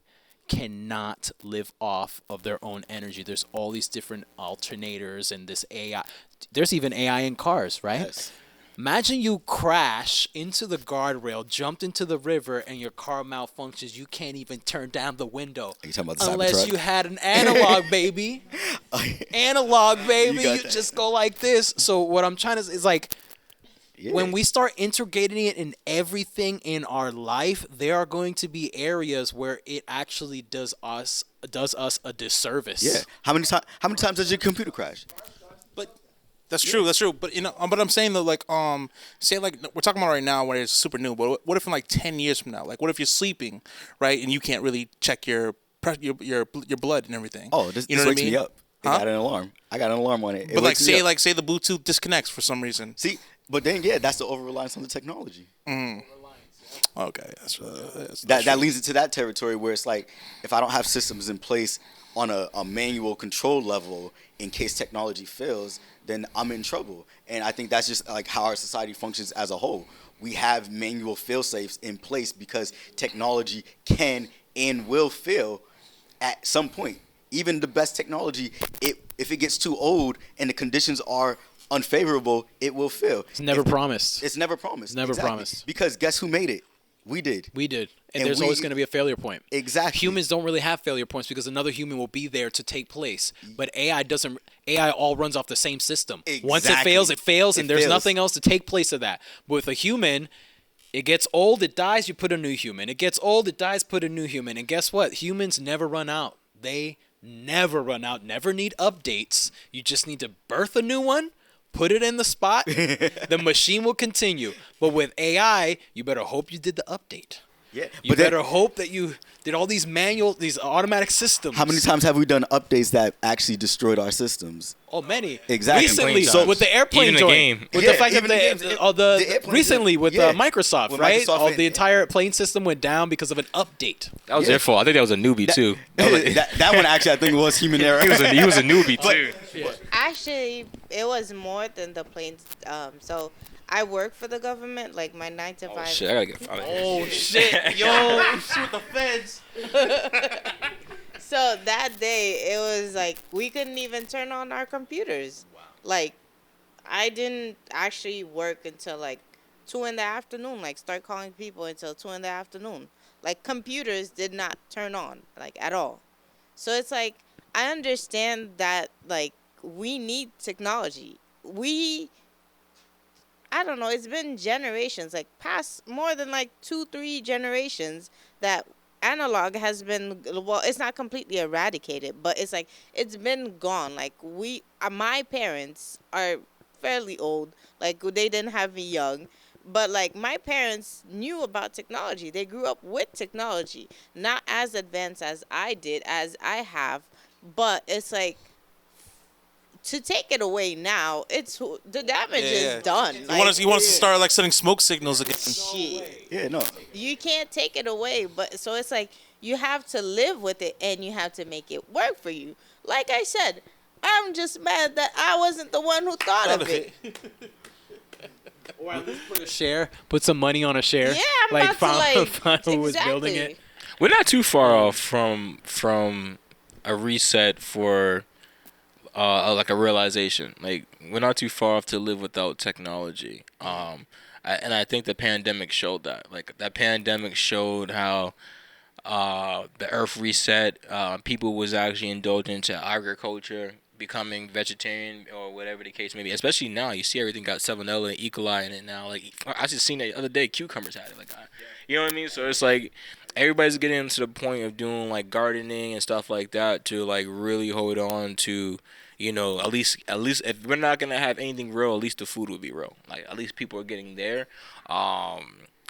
cannot live off of their own energy. There's all these different alternators and this AI. There's even AI in cars, right? Yes. Imagine you crash into the guardrail, jumped into the river, and your car malfunctions. You can't even turn down the window. Are you talking about the unless Cybertruck? you had an analog, baby. Analog, baby. You got You that. just go like this. So what I'm trying to say is like, Yeah. when we start integrating it in everything in our life, there are going to be areas where it actually does us a disservice. Yeah. How many times does your computer crash? But That's true. That's true. But but I'm saying though, like, say like we're talking about right now when it's super new. But what if in like 10 years from now, like, what if you're sleeping, right, and you can't really check your blood and everything? Oh, this what wakes me up. It Huh? got an alarm. I got an alarm on it. It But like, wakes me up. say the Bluetooth disconnects for some reason. See, but then that's the over reliance on the technology. Okay, that's That true. leads into that territory where it's like, if I don't have systems in place on a manual control level in case technology fails, then I'm in trouble. And I think that's just like how our society functions as a whole. We have manual fail safes in place because technology can and will fail at some point. Even the best technology, if it gets too old and the conditions are unfavorable, it will fail. it's never If- promised. It's never promised. Never Exactly. promised. Because guess who made it? We did. We did. And And there's we- always going to be a failure point. Exactly. Humans don't really have failure points because another human will be there to take place. But AI doesn't. AI all runs off the same system. Once it Exactly. fails, It and there's fails. nothing else to take place of that. But with a human, it gets old, it dies, you put a new human. It gets old, it dies, put a new human. And guess what? Humans never run out. They never run out, never need updates. You just need to birth a new one, put it in the spot, the machine will continue. But with AI, you better hope you did the update. Yeah, You but then- better hope that you did all these these automatic systems. How many times have we done updates that actually destroyed our systems? Oh, many. Exactly. Recently, So- with the airplane Even the joint, game. with Yeah, the fact that even the games, the airplane recently joint. with Yeah. Microsoft, With right? Microsoft The and- entire plane system went down because of an update. That was their fault. I think that was a newbie too. That one actually, I think, was human error. He was a newbie too. Actually, it was more than the planes. So I work for the government, like my 9 to 5. Oh shit! I gotta get out of here. Oh shit, yo, shoot the feds. So that day, it was like we couldn't even turn on our computers. Wow. Like, I didn't actually work until like 2 in the afternoon. Like, start calling people until 2 in the afternoon. Like, computers did not turn on, like, at all. So it's like, I understand that, like, we need technology. I don't know, it's been generations, like past more than like 2-3 generations that analog has been, well, it's not completely eradicated, but it's like it's been gone. Like my parents are fairly old, like they didn't have me young, but like my parents knew about technology. They grew up with technology, not as advanced as I did, as I have, but it's like, to take it away now, the damage is done. He wants to start like sending smoke signals again. Shit. Yeah, no. You can't take it away, but so it's like you have to live with it and you have to make it work for you. Like I said, I'm just mad that I wasn't the one who thought of it. Or at least put a share, put some money on a share. Yeah, I'm about to like find who was building it. We're not too far off from a reset for like a realization. Like we're not too far off to live without technology. And I think the pandemic showed that. Like that pandemic showed how the earth reset. People was actually indulging into agriculture, becoming vegetarian or whatever the case may be. Especially now, you see everything got salmonella and E. coli in it now. Like I just seen that the other day, cucumbers had it. Like you know what I mean? So it's like everybody's getting to the point of doing like gardening and stuff like that to like really hold on to, you know, at least if we're not gonna have anything real, at least the food will be real. Like at least people are getting there.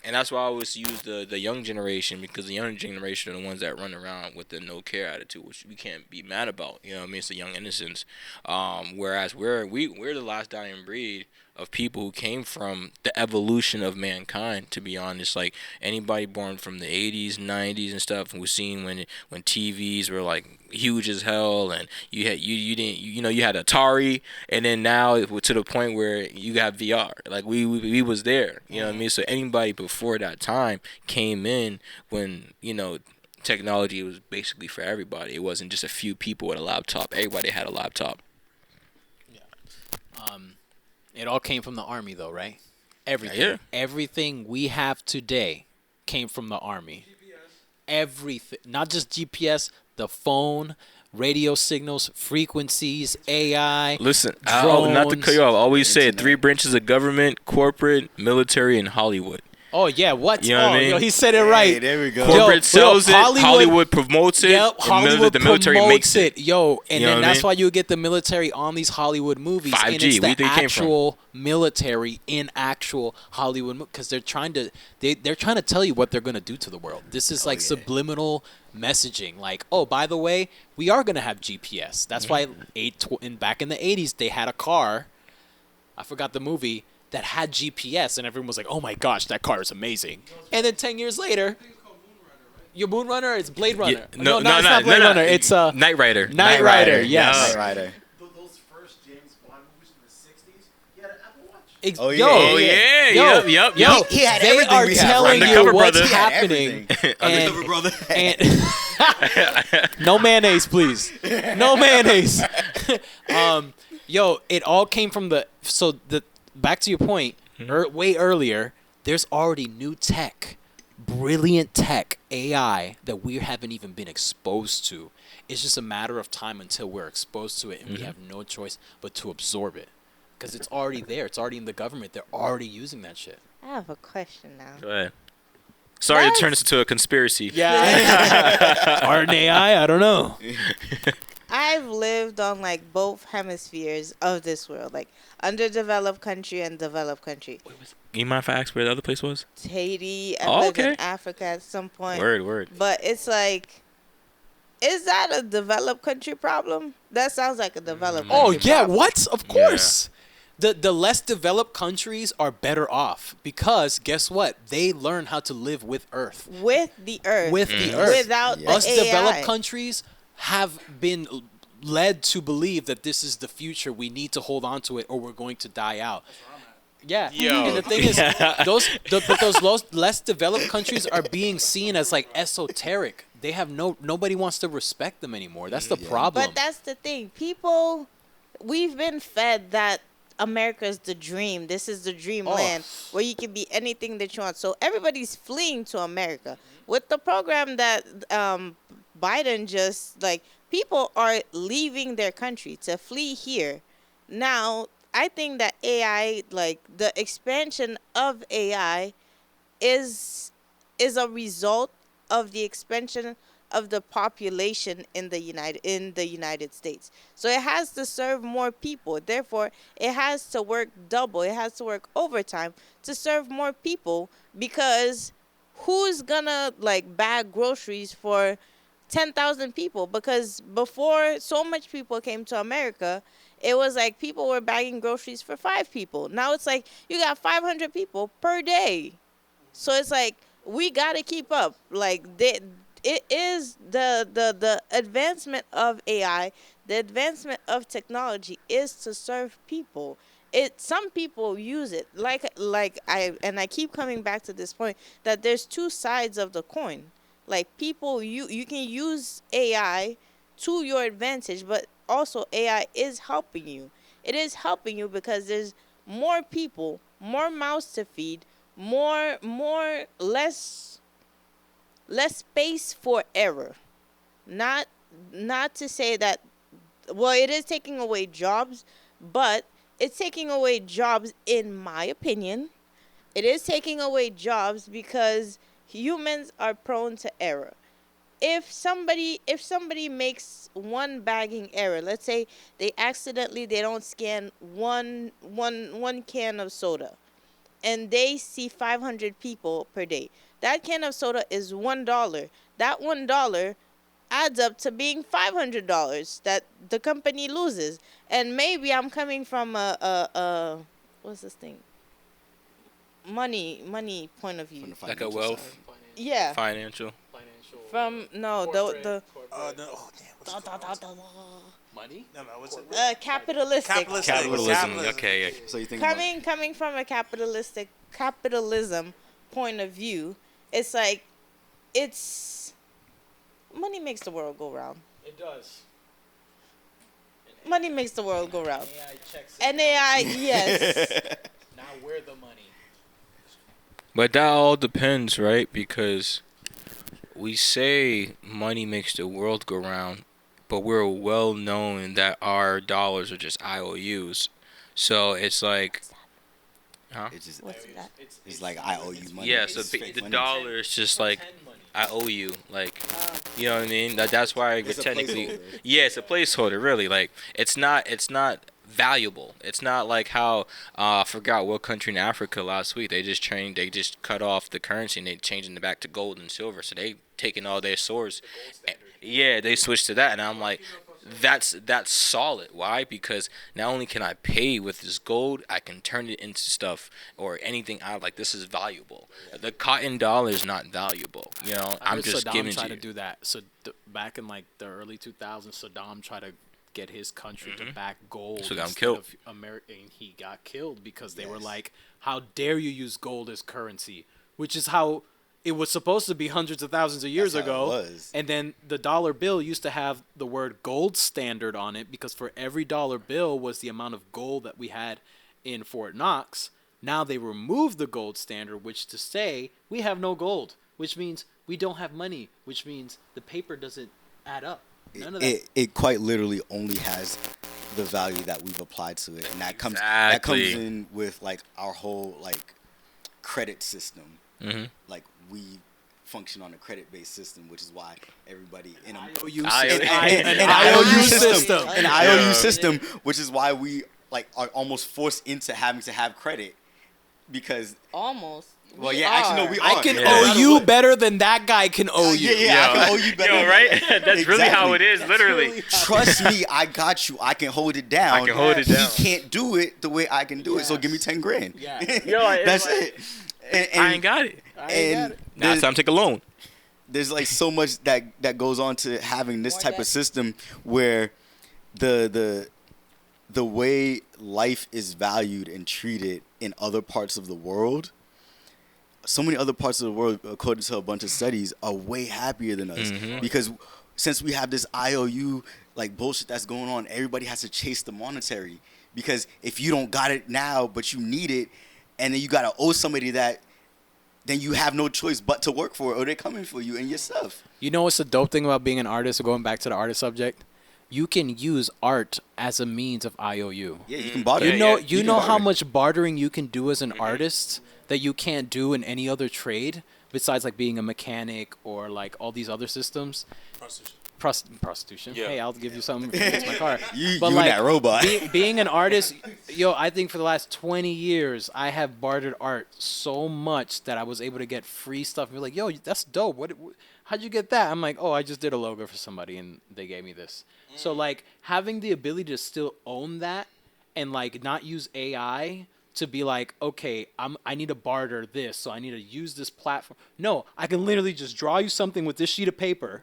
And that's why I always use the young generation, because the young generation are the ones that run around with the no care attitude, which we can't be mad about. You know what I mean? It's the young innocence. Whereas we're the last dying breed of people who came from the evolution of mankind, to be honest. Like anybody born from the 80s, 90s and stuff, and was seen when TVs were like huge as hell, and you had you had Atari, and then now to the point where you got VR. Like we was there, you know what I mean? So anybody before that time came in when, you know, technology was basically for everybody. It wasn't just a few people with a laptop. Everybody had a laptop. It all came from the army, though, right? Everything. Yeah. Everything we have today came from the army. Everything. Not just GPS, the phone, radio signals, frequencies, AI. Listen, not to cut you off, I always say Internet. 3 branches of government: corporate, military, and Hollywood. Oh, yeah, what? You know what I mean? Yo, he said it right. Hey, there we go. Corporate sells it, Hollywood- Hollywood promotes it, Yep, Hollywood the military promotes makes it. Yo, and You know then what I that's mean? why you get the military on these Hollywood movies. 5G, and it's where the do you think it came from? actual military in actual Hollywood, because they're trying to tell you what they're gonna do to the world. This is like subliminal messaging. Like, oh, by the way, we are gonna have GPS. That's why back in the 80s they had a car. I forgot the movie. That had GPS, and everyone was like, "Oh my gosh, that car is amazing!" And then 10 years later, your Moon Runner, it's Blade Runner. Yeah, no, it's not Blade Runner. It's Knight Rider. Knight Rider. Yes. Knight Rider. Those first James Bond movies in the 60s, he had an Apple Watch. Oh, yeah. Yo, Oh yeah, yo, yep. yo, He had they everything are we have, telling right? you Undercover what's brother. He had happening. Undercover brother. And no mayonnaise, please. No mayonnaise. Yo, it all came from back to your point, way earlier, there's already new tech, brilliant tech, AI, that we haven't even been exposed to. It's just a matter of time until we're exposed to it, and we have no choice but to absorb it. Because it's already there. It's already in the government. They're already using that shit. I have a question now. Go ahead. Sorry to turn this into a conspiracy. Yeah. Art and AI? I don't know. I I've lived on like both hemispheres of this world, like underdeveloped country and developed country. You mind if I ask where the other place was? Haiti. I've Oh, lived in okay. Africa at some point. Word. But it's like, is that a developed country problem? That sounds like a developed Oh country yeah, problem. what? Of course. The less developed countries are better off because guess what? They learn how to live with Earth. With the earth. With the Earth. Without Yeah. the Us AI. developed countries have been led to believe that this is the future. We need to hold on to it or we're going to die out. Yeah. Yo. And the thing is, those less developed countries are being seen as like esoteric. They have nobody wants to respect them anymore. That's the problem. But that's the thing. People, we've been fed that America's the dream. This is the dreamland where you can be anything that you want. So everybody's fleeing to America. With the program that Biden just, like, people are leaving their country to flee here. Now, I think that AI, like, the expansion of AI is a result of the expansion of the population in the United States. So it has to serve more people. Therefore, it has to work double. It has to work overtime to serve more people because who's gonna like bag groceries for 10,000 people? Because before so much people came to America, it was like people were bagging groceries for 5 people. Now it's like you got 500 people per day. So it's like we got to keep up. Like it is the advancement of AI, the advancement of technology is to serve people. Some people use it I keep coming back to this point that there's two sides of the coin. Like people, you can use AI to your advantage, but also AI is helping you. It is helping you because there's more people, more mouths to feed, less space for error. Not to say that, well, it is taking away jobs, but it's taking away jobs in my opinion. It is taking away jobs because humans are prone to error. If somebody makes one bagging error, let's say they don't scan one can of soda, and they see 500 people per day. That can of soda is $1. That $1 adds up to being $500 that the company loses. And maybe I'm coming from a what's this thing? Money point of view. From the Like a financial wealth, side. Yeah. financial. From no the No. Oh damn. What's it called? Money? No. What's it? capitalistic. Capitalistic. Capitalism. Okay. Yeah. So you think about Coming from a capitalism point of view, it's like it's money makes the world go round. It does. Money makes the world go round. AI checks it. And AI, yes. Now we're the money. But that all depends, right? Because we say money makes the world go round, but we're well known that our dollars are just IOUs. So it's like, it's just What's that? it's like I owe you money. yeah. It's So fake the money. dollar is just like Pretend money. I owe you, like, you know what I mean? That's why It's a technically, placeholder. yeah, it's a placeholder. Really, like it's not valuable. It's not like how I forgot what country in Africa last week they just cut off the currency and they changing it back to gold and silver. So they taking all their swords. Yeah, they switched to that, and I'm like, that's solid. Why? Because not only can I pay with this gold, I can turn it into stuff or anything. I like this is valuable. The cotton dollar is not valuable. You know, I I'm heard just Saddam giving tried to to you. do that. So back in like the early 2000s, Saddam tried to get his country to back gold. So got him instead killed. of America, and he got killed because they were Yes. like, "How dare you use gold as currency?" Which is how it was supposed to be hundreds of thousands of years That's how it ago. was. And then the dollar bill used to have the word gold standard on it because for every dollar bill was the amount of gold that we had in Fort Knox. Now they removed the gold standard, which to say we have no gold, which means we don't have money, which means the paper doesn't add up. None of that. It quite literally only has the value that we've applied to it, and that comes Exactly. in with like our whole like credit system. Mhm. Like we function on a credit-based system, which is why everybody in a An IOU system. an IOU system, which is why we like are almost forced into having to have credit because Almost. well, We yeah, actually no, are. we are. I can No owe matter you what. better than that guy can owe you. Yeah, I can owe you better. Yo, right? That's really how it is, literally. Trust me, I got you. I can hold it down. I can hold it down. He can't do it the way I can do it, so give me 10 grand. Yeah. Yo, That's like- it. And, I ain't got it. and Now it's time to take a loan. there's like so much that goes on to having this More type debt. of system where the way life is valued and treated in other parts of the world, so many other parts of the world, according to a bunch of studies, are way happier than us because since we have this IOU like bullshit that's going on, everybody has to chase the monetary because if you don't got it now but you need it and then you gotta owe somebody that, then you have no choice but to work for it or they're coming for you and your stuff. You know what's the dope thing about being an artist, or going back to the artist subject? You can use art as a means of IOU. Yeah, you can barter. You know, Yeah, you can know how barter. much bartering you can do as an artist that you can't do in any other trade besides like being a mechanic or like all these other systems. Prostitution. Yeah. Hey, I'll give you something to fix my car. You But and like that robot. being an artist, yo, I think for the last 20 years I have bartered art so much that I was able to get free stuff and be like, yo, that's dope. How'd you get that? I'm like, oh, I just did a logo for somebody and they gave me this. So like having the ability to still own that and like not use AI to be like, okay, I need to barter this, so I need to use this platform. No, I can literally just draw you something with this sheet of paper.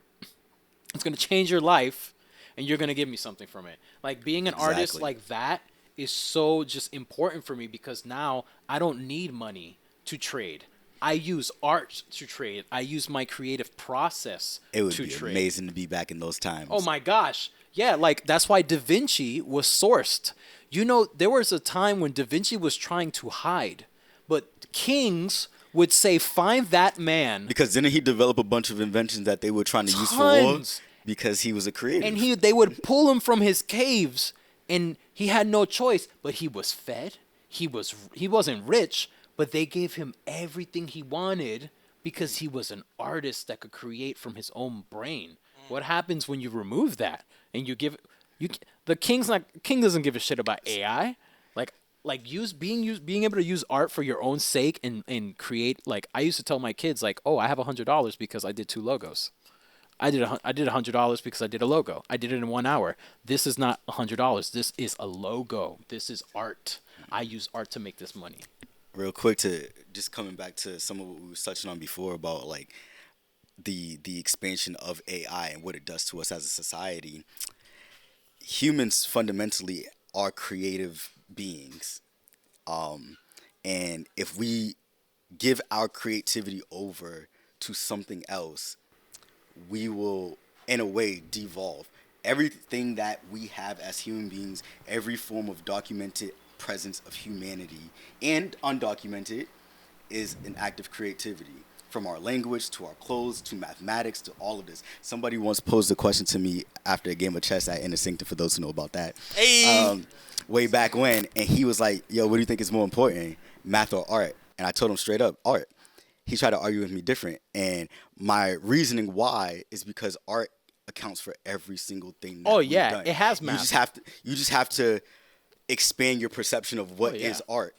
It's gonna change your life, and you're gonna give me something from it. Like being an artist Exactly. like that is so just important for me because now I don't need money to trade. I use art to trade. I use my creative process It would to be trade. amazing to be back in those times. Oh my gosh. Yeah, like that's why Da Vinci was sourced. You know, there was a time when Da Vinci was trying to hide, but kings would say, find that man. Because didn't he develop a bunch of inventions that they were trying to use for war? Tons. Because he was a creative. And they would pull him from his caves and he had no choice, but he was fed. He wasn't rich, but they gave him everything he wanted because he was an artist that could create from his own brain. What happens when you remove that and the king doesn't give a shit about AI. Being able to use art for your own sake and create. Like I used to tell my kids like, oh, I have $100 because I did 2 logos. I did $100 because I did a logo. I did it in 1 hour. This is not $100. This is a logo. This is art. I use art to make this money. Real quick, to just coming back to some of what we were touching on before about like the expansion of AI and what it does to us as a society. Humans fundamentally are creative beings, and if we give our creativity over to something else, we will, in a way, devolve. Everything that we have as human beings, every form of documented presence of humanity and undocumented, is an act of creativity. From our language to our clothes to mathematics to all of this. Somebody once posed a question to me after a game of chess at Inner for those who know about that. Way back when, and he was like, yo, what do you think is more important, math or art? And I told him straight up, art. He tried to argue with me different. And my reasoning why is because art accounts for every single thing that we've done. It has math. You just have to expand your perception of what Oh, yeah. is art.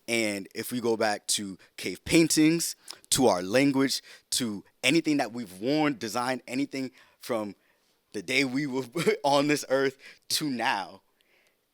And if we go back to cave paintings, to our language, to anything that we've worn, designed, anything from the day we were on this earth to now,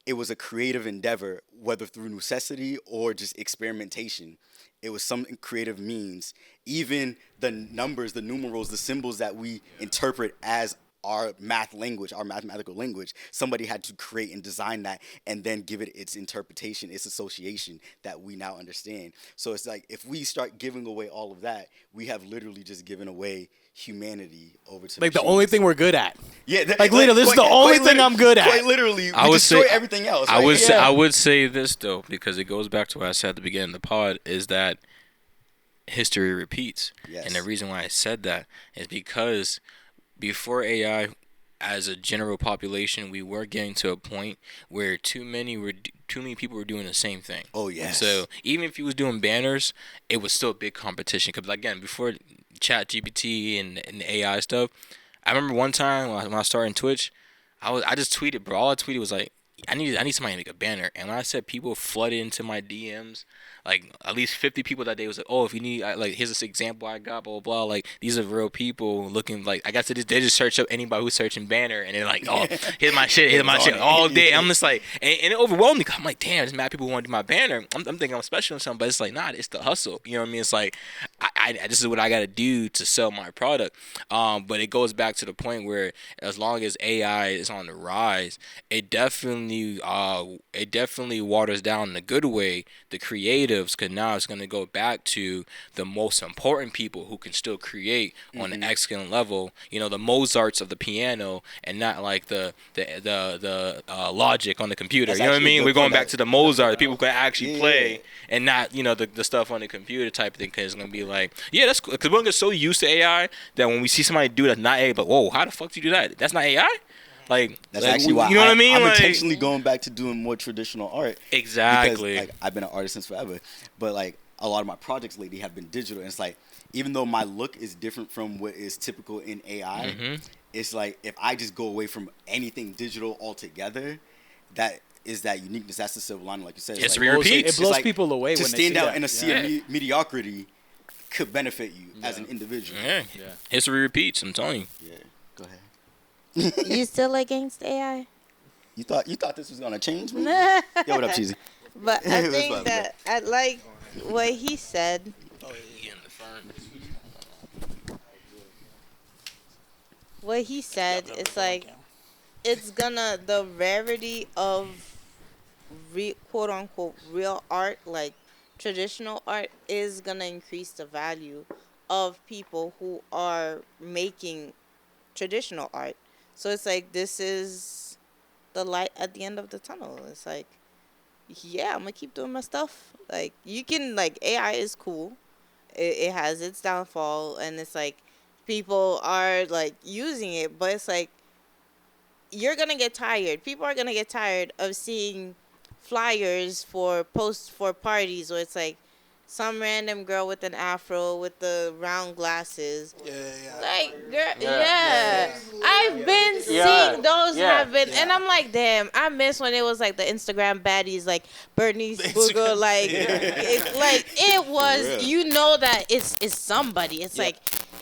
it was a creative endeavor, whether through necessity or just experimentation. It was some creative means. Even the numbers, the numerals, the symbols that we interpret as our math language, our mathematical language, somebody had to create and design that and then give it its interpretation, its association that we now understand. So it's like if we start giving away all of that, we have literally just given away humanity over to Like the machines. only thing we're good at. Yeah, Like, literally, this is the only thing I'm good at. Quite literally, I we would destroy say- everything else. I right? would say, Yeah. I would say this though, because it goes back to what I said at the beginning of the pod, is that history repeats. Yes. And the reason why I said that is because before AI, as a general population, we were getting to a point where too many people were doing the same thing. Oh, yes. So even if you was doing banners, it was still a big competition. Because again, before Chat GPT and the AI stuff. I remember one time when I was starting Twitch, I just tweeted, bro. All I tweeted was like, I need somebody to make a banner. And when I said people flooded into my DMs, like at least 50 people that day was like, oh, if you need, like, here's this example I got, blah, blah, blah. Like, these are real people looking, like, I guess they just search up anybody who's searching banner, and they're like, oh, here's my shit all day. I'm just like, and it overwhelmed me. I'm like, damn, there's mad people want to do my banner. I'm thinking I'm special or something, but it's like, nah, it's the hustle. You know what I mean? It's like, this is what I got to do to sell my product. But it goes back to the point where as long as AI is on the rise, it definitely waters down in a good way the creatives, because now it's going to go back to the most important people who can still create on an excellent level. You know, the Mozarts of the piano, and not like the Logic on the computer. That's you know what I actually a mean? good We're going point. back to the Mozart, the people who can actually Yeah. play, and not, you know, the stuff on the computer type thing. Because it's going to be like, yeah, that's cool. Because we're going to get so used to AI that when we see somebody do that's not AI, but whoa, how the fuck do you do that? That's not AI? Like, That's like, actually why you know what I mean? I'm Like, intentionally going back to doing more traditional art. exactly. Because, like, I've been an artist since forever, but like a lot of my projects lately have been digital. And it's like, even though my look is different from what is typical in AI, it's like if I just go away from anything digital altogether, that is that uniqueness. That's the silver lining, like you said. It's like, repeats. It blows like, people away to when they stand see out that. in a sea of mediocrity could benefit you as an individual. Yeah. History repeats, I'm telling you. Yeah. Go ahead. You still against AI? You thought this was gonna change me? Nah. Yo, what up, Cheesy? But I What's think up, that I like what he said. What he said, it's like it's gonna the rarity of quote unquote real art, like traditional art, is gonna increase the value of people who are making traditional art. So it's like this is the light at the end of the tunnel. It's like, yeah, I'm gonna keep doing my stuff. Like you can, like, AI is cool. It has its downfall, and it's like people are like using it, but it's like you're gonna get tired. People are gonna get tired of seeing flyers for posts for parties where it's like some random girl with an afro with the round glasses. Yeah. Like, girl, yeah. I've been seeing those happen, and I'm like, damn, I miss when it was like the Instagram baddies, like Bernice Booger, like, it was, you know that it's somebody. It's like,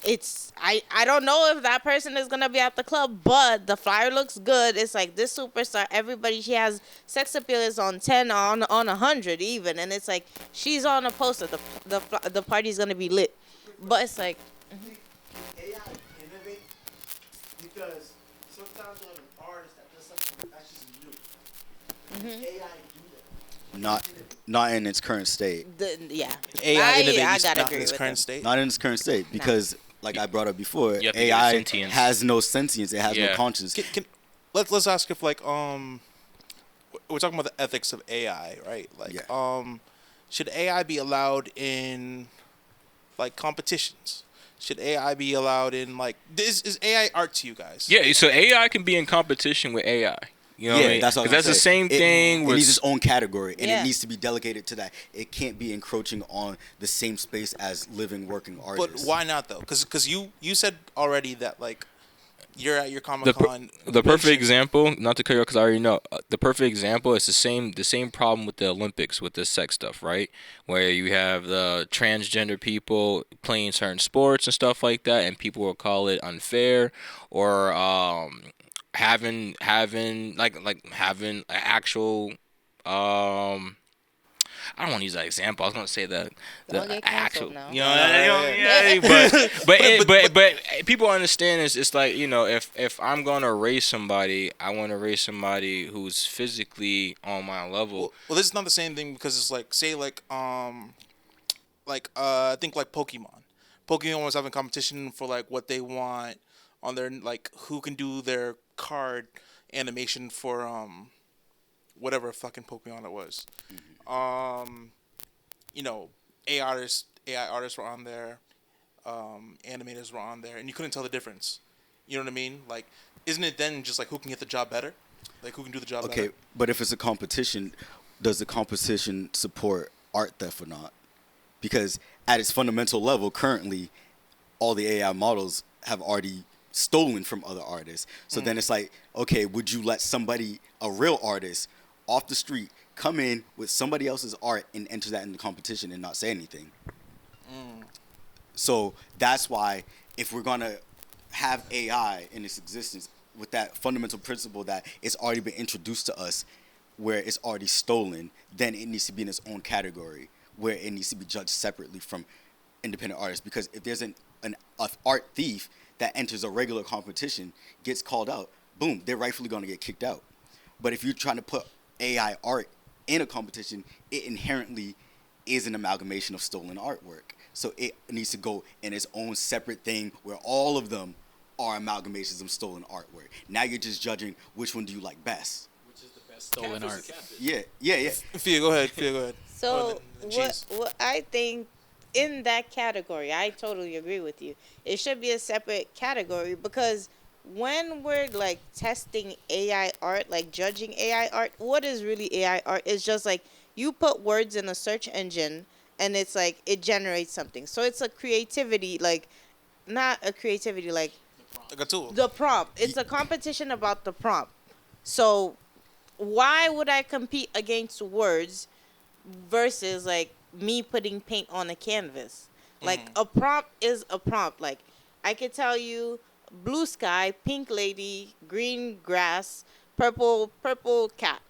it's, I don't know if that person is gonna be at the club, but the flyer looks good. It's like this superstar, everybody, she has sex appeal is on 10, on 100 even, and it's like she's on a poster. The party's gonna be lit, but it's like. AI innovate because sometimes you have an artist that does something that's just new. AI do that. Not in its current state. Yeah. AI I innovates gotta not agree in its with current him. state. Not in its current state because, like I brought up before, You have to get AI sentience. has no sentience. It has no Yeah. conscience. Let's ask if, like, we're talking about the ethics of AI, right? Like, Yeah. should AI be allowed in, like, competitions? Should AI be allowed in, like, is AI art to you guys? Yeah, so AI can be in competition with AI. You know what I mean? That's what 'Cause that's the same thing It with needs its own category, and Yeah. it needs to be delegated to that. It can't be encroaching on the same space as living, working artists. But why not though? Because you said already that, like, you're at your the Comic Con. perfect example, not to cut you off because I already know, the perfect example is the same problem with the Olympics with the sex stuff, right? Where you have the transgender people playing certain sports and stuff like that, and people will call it unfair, or having having an actual I don't want to use that example. I was going to say the Don't get actual, canceled now. you know, but people understand it's like, you know, if I'm going to raise somebody, I want to raise somebody who's physically on my level. Well, this is not the same thing because it's like, say, I think like Pokemon. Pokemon was having competition for, like, what they want on their, like, who can do their card animation for whatever fucking Pokemon it was. You know, AI artists were on there, animators were on there, and you couldn't tell the difference. You know what I mean? Like, isn't it then just like who can get the job better? Like, who can do the job better? Okay, but if it's a competition, does the competition support art theft or not? Because at its fundamental level, currently, all the AI models have already stolen from other artists. So then it's like, okay, would you let somebody, a real artist, off the street, come in with somebody else's art and enter that in the competition and not say anything? So that's why if we're gonna have AI in its existence with that fundamental principle that it's already been introduced to us, where it's already stolen, then it needs to be in its own category where it needs to be judged separately from independent artists. Because if there's an art thief that enters a regular competition, gets called out, boom, they're rightfully going to get kicked out. But if you're trying to put AI art in a competition, it inherently is an amalgamation of stolen artwork. So it needs to go in its own separate thing where all of them are amalgamations of stolen artwork. Now you're just judging which one do you like best. Which is the best stolen art? Yeah. Fia, go ahead. Fia, go ahead. So the what cheese. what I think in that category, I totally agree with you. It should be a separate category because when we're like testing AI art, like judging AI art, what is really AI art? It's just like you put words in a search engine and it's like it generates something. So it's a creativity, like not a creativity, like Like a tool. the prompt. It's a competition about the prompt. So why would I compete against words versus like me putting paint on a canvas? Like a prompt is a prompt. Like I could tell you blue sky, pink lady, green grass, purple cat.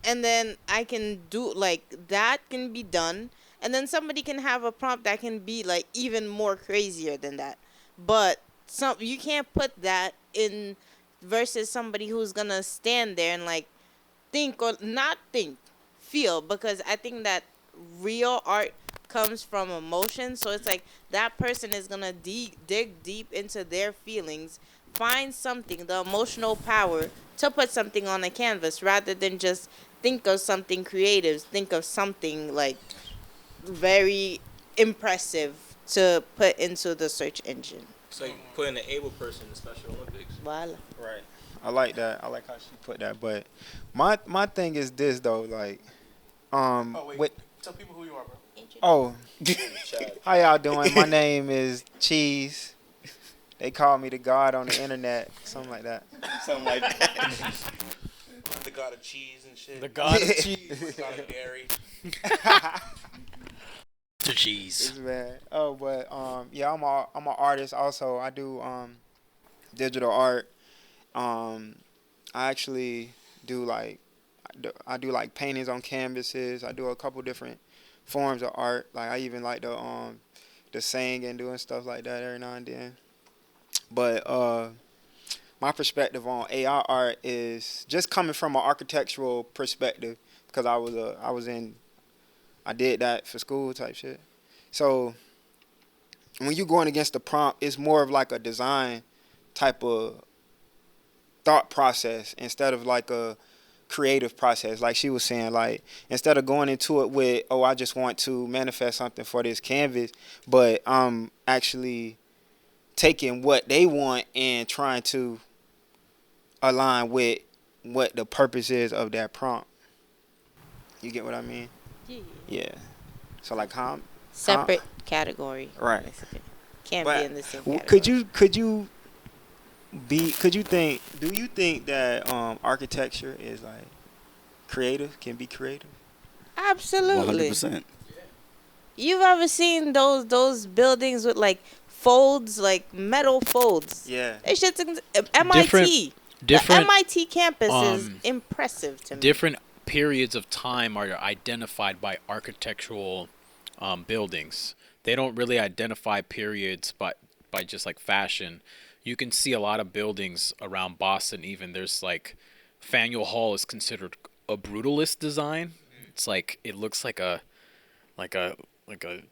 And then I can do like that can be done. And then somebody can have a prompt that can be like even more crazier than that. But some you can't put that in versus somebody who's gonna stand there and like think or not think, feel, because I think that real art comes from emotion. So it's like that person is gonna dig deep into their feelings, find something, the emotional power to put something on a canvas rather than just think of something creative, think of something like very impressive to put into the search engine. It's like putting an able person in the Special Olympics. Voila. Right. I like that. I like how she put that. But my thing is this though, like, Oh, wait. with Tell people who you are, bro. oh, how y'all doing? My name is Cheese. They call me the God on the internet, something like that. Something like that. The god of cheese and shit. The god of cheese. The god of dairy. The cheese. It's bad. Oh, but yeah, I'm an artist also. I do digital art. I actually do like I do like paintings on canvases. I do a couple different forms of art. Like I even like the sing and doing stuff like that every now and then. But my perspective on AI art is just coming from an architectural perspective because I did that for school type shit. So when you're going against the prompt, it's more of like a design type of thought process instead of like a creative process. Like she was saying, like instead of going into it with, oh, I just want to manifest something for this canvas, but I'm actually taking what they want and trying to align with what the purpose is of that prompt. You get what I mean? Yeah. So like Separate category. Right. Basically. Can't But be in the same category. do you think that architecture is like creative, can be creative? Absolutely. 100%. You've ever seen those buildings with like folds, like metal folds? Yeah. That shit's MIT. Different The MIT campus is impressive to me. different periods of time are identified by architectural buildings. They don't really identify periods by just like fashion. You can see a lot of buildings around Boston. Even there's like Faneuil Hall is considered a brutalist design. It's like it looks like a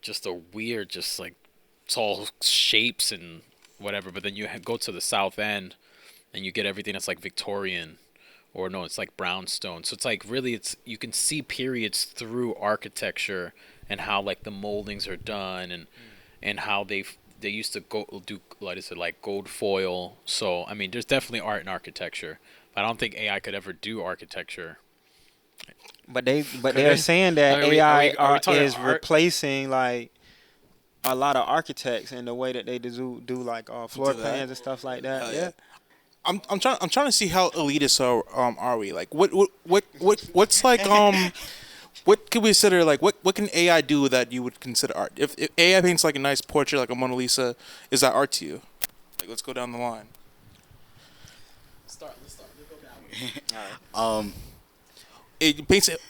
just a weird, just like it's all shapes and whatever. But then you go to the South End and you get everything that's like Victorian, or no, it's like brownstone. So it's like really, it's you can see periods through architecture and how like the moldings are done and how they used to do what is it, like gold foil. So I mean, there's definitely art in architecture, but I don't think AI could ever do architecture. But they're saying that Are we AI talking is art? replacing like a lot of architects and the way that they do like floor Do that? plans and stuff like that. Hell Yeah. I'm trying to see how elitist are we? Like what's like what can we consider like what can AI do that you would consider art? If AI paints like a nice portrait like a Mona Lisa, is that art to you? Like let's go down the line. Let's start. Let's go down. It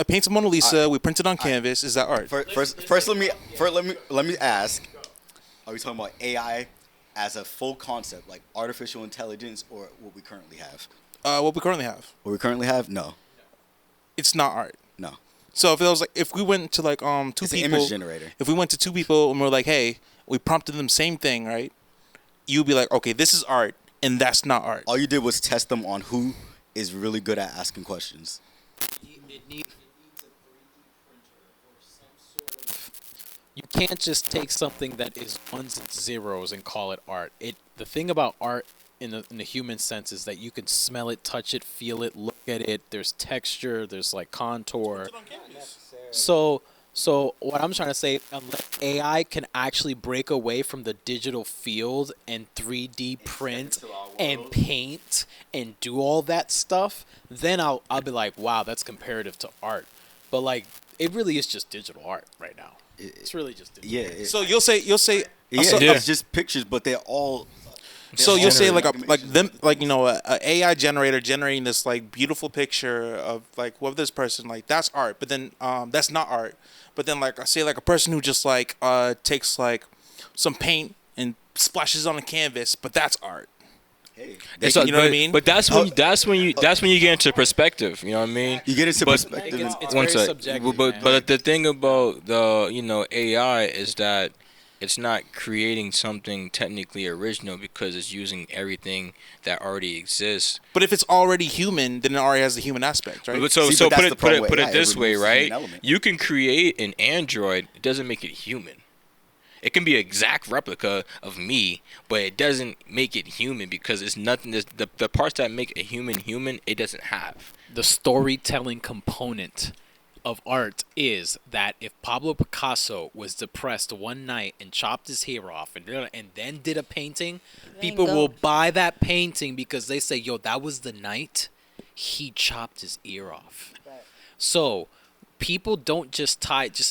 paints a Mona Lisa. We print it on canvas. Is that art? First, let me ask: are we talking about AI as a full concept, like artificial intelligence, or what we currently have? What we currently have. What we currently have? No, It's not art. no. So if it was like if we went to like two It's an people, image generator. if we went to two people and we're like, hey, we prompted them same thing, right? You'd be like, okay, this is art, and that's not art. All you did was test them on who is really good at asking questions. It needs a 3D printer or some sort of. You can't just take something that is ones and zeros and call it art. The thing about art in the human sense is that you can smell it, touch it, feel it, look at it. There's texture. There's like contour. So what I'm trying to say, unless AI can actually break away from the digital field and 3D print and paint and do all that stuff, then I'll be like, wow, that's comparative to art. But like, it really is just digital art right now. It's really just digital. Yeah. So you'll say It's just pictures, but they're all. So you'll say like generated a AI generator generating this like beautiful picture of like what this person like that's art, but then that's not art. But then like I say like a person who just like takes like some paint and splashes on a canvas, but that's art. Hey, You know what I mean? But that's when you get into perspective. You know what I mean? you get into But- perspective. It's One very sec. subjective, But man. the thing about the AI is that it's not creating something technically original because it's using everything that already exists. But if it's already human, then it already has the human aspect, right? But so See, so but put that's it the put problem it with put AI, it it this way, removes the right? human element. You can create an android. It doesn't make it human. It can be an exact replica of me, but it doesn't make it human because it's nothing. The parts that make a human, it doesn't have. The storytelling component of art is that if Pablo Picasso was depressed one night and chopped his hair off and then did a painting, people go. will buy that painting because they say, yo, that was the night he chopped his ear off. So people don't just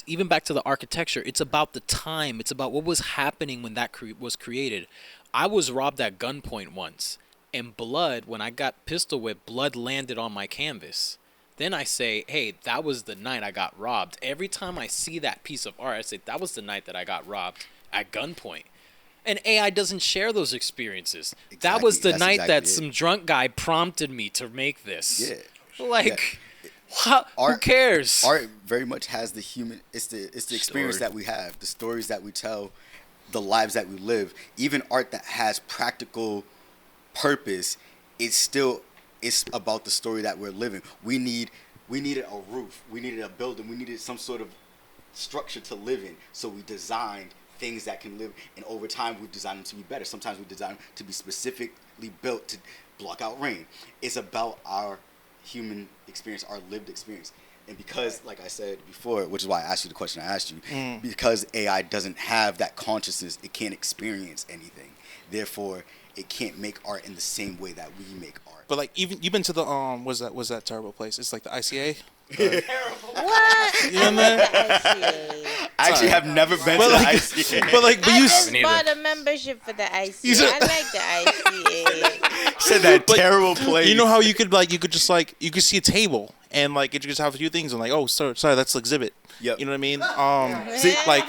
even back to the architecture, it's about the time. It's about what was happening when that was created. I was robbed at gunpoint once, and when I got pistol whipped, blood landed on my canvas. Then I say, hey, that was the night I got robbed. Every time I see that piece of art, I say, that was the night that I got robbed at gunpoint. And AI doesn't share those experiences. That was the That's night exactly that it. some drunk guy prompted me to make this. Yeah. Like, who Art- cares? Art very much has the human. It's the experience Story. that we have, the stories that we tell, the lives that we live. Even art that has practical purpose, it's about the story that we're living. We needed a roof. We needed a building. We needed some sort of structure to live in. So we designed things that can live, and over time we designed them to be better. Sometimes we design them to be specifically built to block out rain. It's about our human experience, our lived experience. And because, like I said before, which is why I asked you the question I asked you, because AI doesn't have that consciousness, it can't experience anything. Therefore, it can't make art in the same way that we make art. But like even you've been to the was that terrible place? It's like the ICA. What? You know there? I actually have never been to the ICA. But I you just neither. bought a membership for the ICA. You said- I like the ICA. said that terrible place. you know how you could just you could see a table and like it just have a few things and like sorry that's the exhibit. Yep. You know what I mean? See, like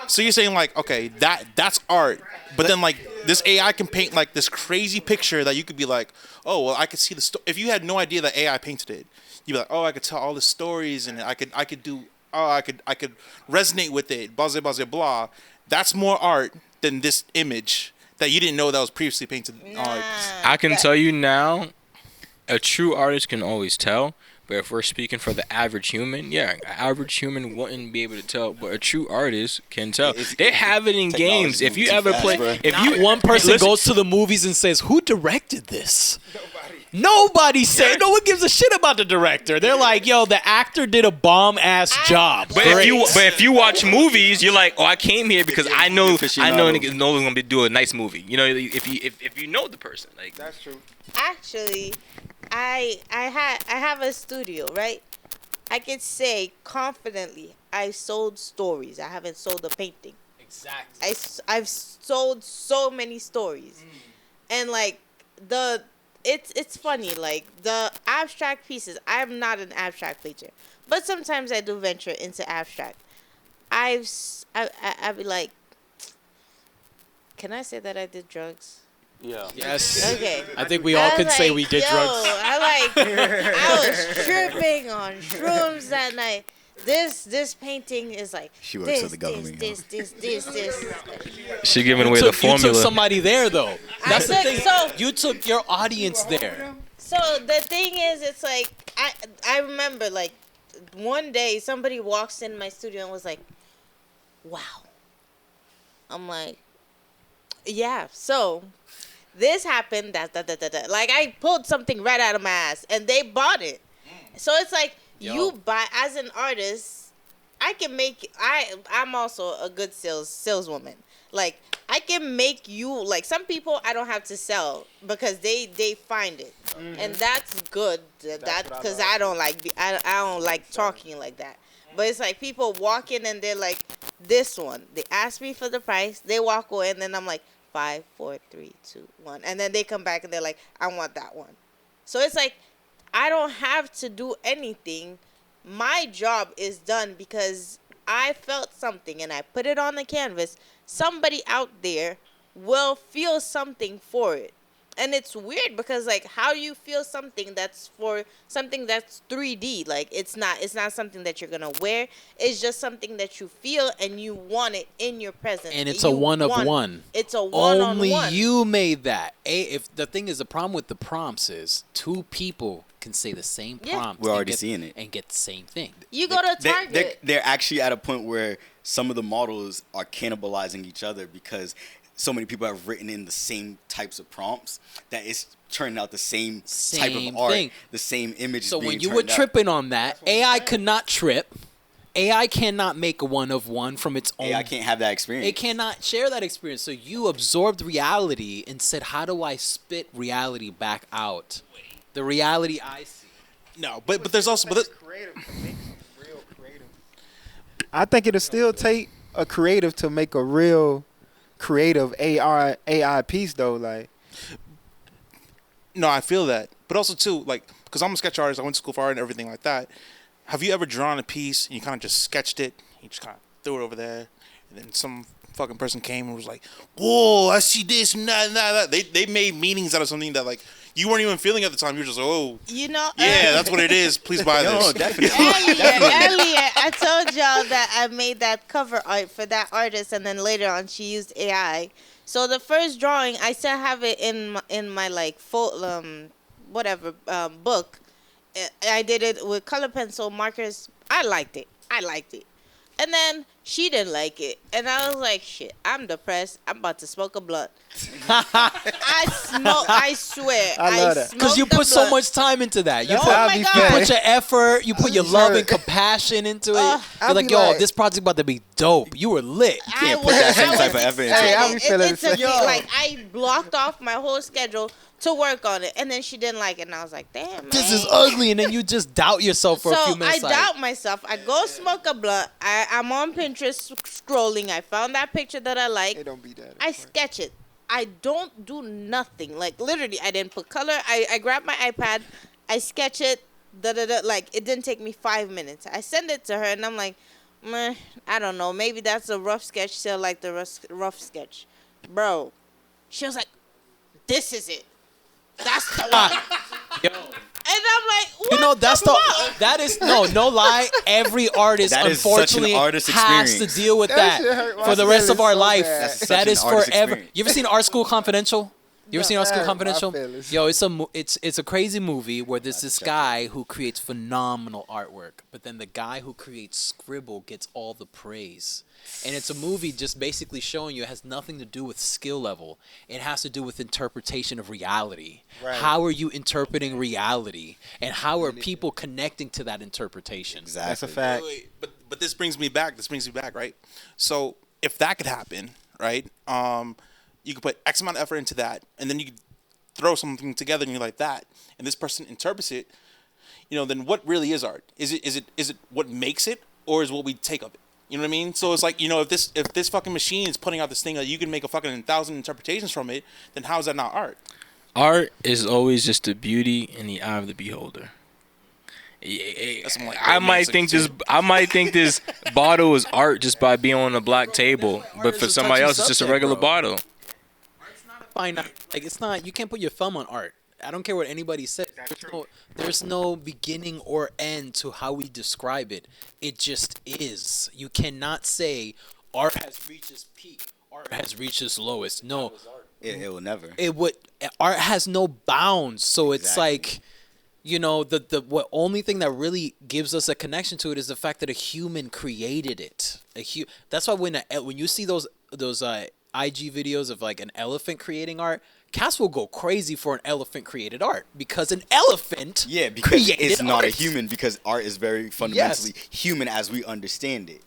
so you're saying like okay that's art, but then like this AI can paint like this crazy picture that you could be like I could see the if you had no idea that AI painted it, you'd be like I could tell all the stories and I could do I could resonate with it blah blah blah blah. That's more art than this image that you didn't know that was previously painted art. I can tell you now, a true artist can always tell. But if we're speaking for the average human, an average human wouldn't be able to tell. But a true artist can tell. They have it in games. If you ever play, if Not you one person listen, goes to the movies and says, who directed this? Nobody said. No one gives a shit about the director. They're like, yo, the actor did a bomb ass job. But Great. if you watch movies, you're like, oh, I came here because I know aficionado. Nolan's gonna do a nice movie. You know, if you know the person, like That's true. Actually, I have a studio, right? I could say confidently I sold stories. I haven't sold a painting. Exactly. I've sold so many stories, and like it's funny, like the abstract pieces. I'm not an abstract painter, but sometimes I do venture into abstract. I'd be like, can I say that I did drugs? Yeah. Yes. Okay. I think we all I can was say like, we did yo, drugs. I was tripping on shrooms that night. This painting is like She works for the government, this. she giving away the You formula. took somebody there though. That's the took- thing. so- You took your audience there. So the thing is, it's like I remember like one day somebody walks in my studio and was like, "Wow." I'm like, "Yeah." So this happened. That. Like I pulled something right out of my ass, and they bought it. So it's like you buy as an artist. I can make. I'm also a good saleswoman. Like I can make you like some people I don't have to sell because they find it, and that's good. That because I don't like I don't like talking like that. But it's like people walk in and they're like, this one. They ask me for the price. They walk away, and then I'm like 5, 4, 3, 2, 1, and then they come back and they're like, I want that one. So it's like I don't have to do anything. My job is done because I felt something and I put it on the canvas. Somebody out there will feel something for it. And it's weird because like how do you feel something that's for something that's 3D? Like it's not something that you're gonna wear. It's just something that you feel and you want it in your presence. And it's a one of one. It's a one on Only one. you made that. If the thing is, the problem with the prompts is two people can say the same Yeah. prompt. We're and already get- seeing it. and get the same thing. You go to Target. They're actually at a point where some of the models are cannibalizing each other because so many people have written in the same types of prompts that it's turning out the same type Same of art, thing. the same image. So being when you were turned out. tripping on that, AI could not trip. AI cannot make a one of one from its own. I can't have that experience. It cannot share that experience. So you absorbed reality and said, how do I spit reality back out? The reality I see. No, but there's also but Creative to make some real creative. I think it'll still take a creative to make a real creative AI piece though. Like no, I feel that. But also too, like because I'm a sketch artist, I went to school for art and everything like that. Have you ever drawn a piece and you kind of just sketched it? You just kind of threw it over there, and then some fucking person came and was like, "Whoa, I see this and that and that." They made meanings out of something that like you weren't even feeling at the time. You were just oh You know, yeah, that's what it is. Please buy this. No, definitely. earlier, I told y'all that I made that cover art for that artist, and then later on she used AI. So the first drawing, I still have it in my like full book. I did it with color pencil markers. I liked it. And then she didn't like it, and I was like, "Shit, I'm depressed. I'm about to smoke a blunt." I swear. I love that. Because you put so much time into that. You Oh put, my be God. you fair. put your effort, you put your love and compassion into it. I'll You're like, be yo, like- this project about to be dope. You were lit. can't put that same type of effort into it. I'll be feeling It took the me, same. like I blocked off my whole schedule to work on it, and then she didn't like it, and I was like, "Damn, man. This is ugly. And then you just doubt yourself for a few So minutes. I like, doubt myself. I go smoke a blunt. I'm on Pinterest scrolling. I found that picture that I like. it don't be that. I sketch it. I don't do nothing. Like literally, I didn't put color. I grabbed my iPad. I sketch it. Like it didn't take me 5 minutes. I send it to her, and I'm like, meh, I don't know. Maybe that's a rough sketch. Still like the rough sketch, bro. She was like, "This is it. That's the one." yo, And I'm like, what you know, that's the the fuck? that is no lie. Every artist That is such an unfortunately artist has to experience. deal with That that shit hurt my for the rest of feelings our so life. bad. That's such That an is artist forever. experience. You ever seen Art School Confidential? You ever seen Art School My Confidential? feelings. Yo, it's a crazy movie where there's this guy who creates phenomenal artwork, but then the guy who creates Scribble gets all the praise. And it's a movie just basically showing you it has nothing to do with skill level. It has to do with interpretation of reality. Right. How are you interpreting reality? And how are people connecting to that interpretation? Exactly. That's a fact. But this brings me back. Right? So if that could happen, right? You could put X amount of effort into that, and then you could throw something together, and you're like that, and this person interprets it. Then what really is art? Is it what makes it, or is what we take of it? You know what I mean? So it's like, if this fucking machine is putting out this thing that you can make a fucking 1,000 interpretations from it, then how is that not art? Art is always just the beauty in the eye of the beholder. That's some, like, I might romantic think this bottle is art just by being on a black table, but Art for is a somebody touchy else, it's just a subject, regular bro. bottle. Fine art. Like, it's not. You can't put your thumb on art. I don't care what anybody says. There's no beginning or end to how we describe it. It just is. You cannot say art has reached its peak. Art has reached its lowest. No, It will never. it would. Art has no bounds. So it's Exactly. like, the what only thing that really gives us a connection to it is the fact that a human created it. That's why when you see those IG videos of like an elephant creating art, cats will go crazy for an elephant created art because an elephant Yeah, because created it's not a art. human. Because art is very fundamentally human as we understand it,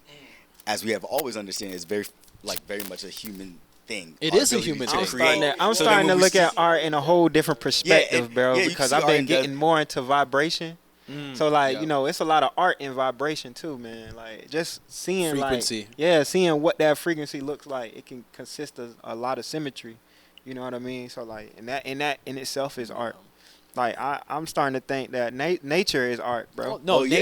as we have always understand it. It's very much a human thing. It Our is a ability human to thing. create. I'm So starting then to when we look see- at art in a whole different perspective, bro, yeah, you because see I've art been in getting depth. more into vibration. So like, Yeah. it's a lot of art in vibration too, man. Like just seeing Frequency. seeing what that frequency looks like. It can consist of a lot of symmetry. You know what I mean? So like, and that in itself is art. Like I'm starting to think that nature is art, bro. No, Oh, yeah.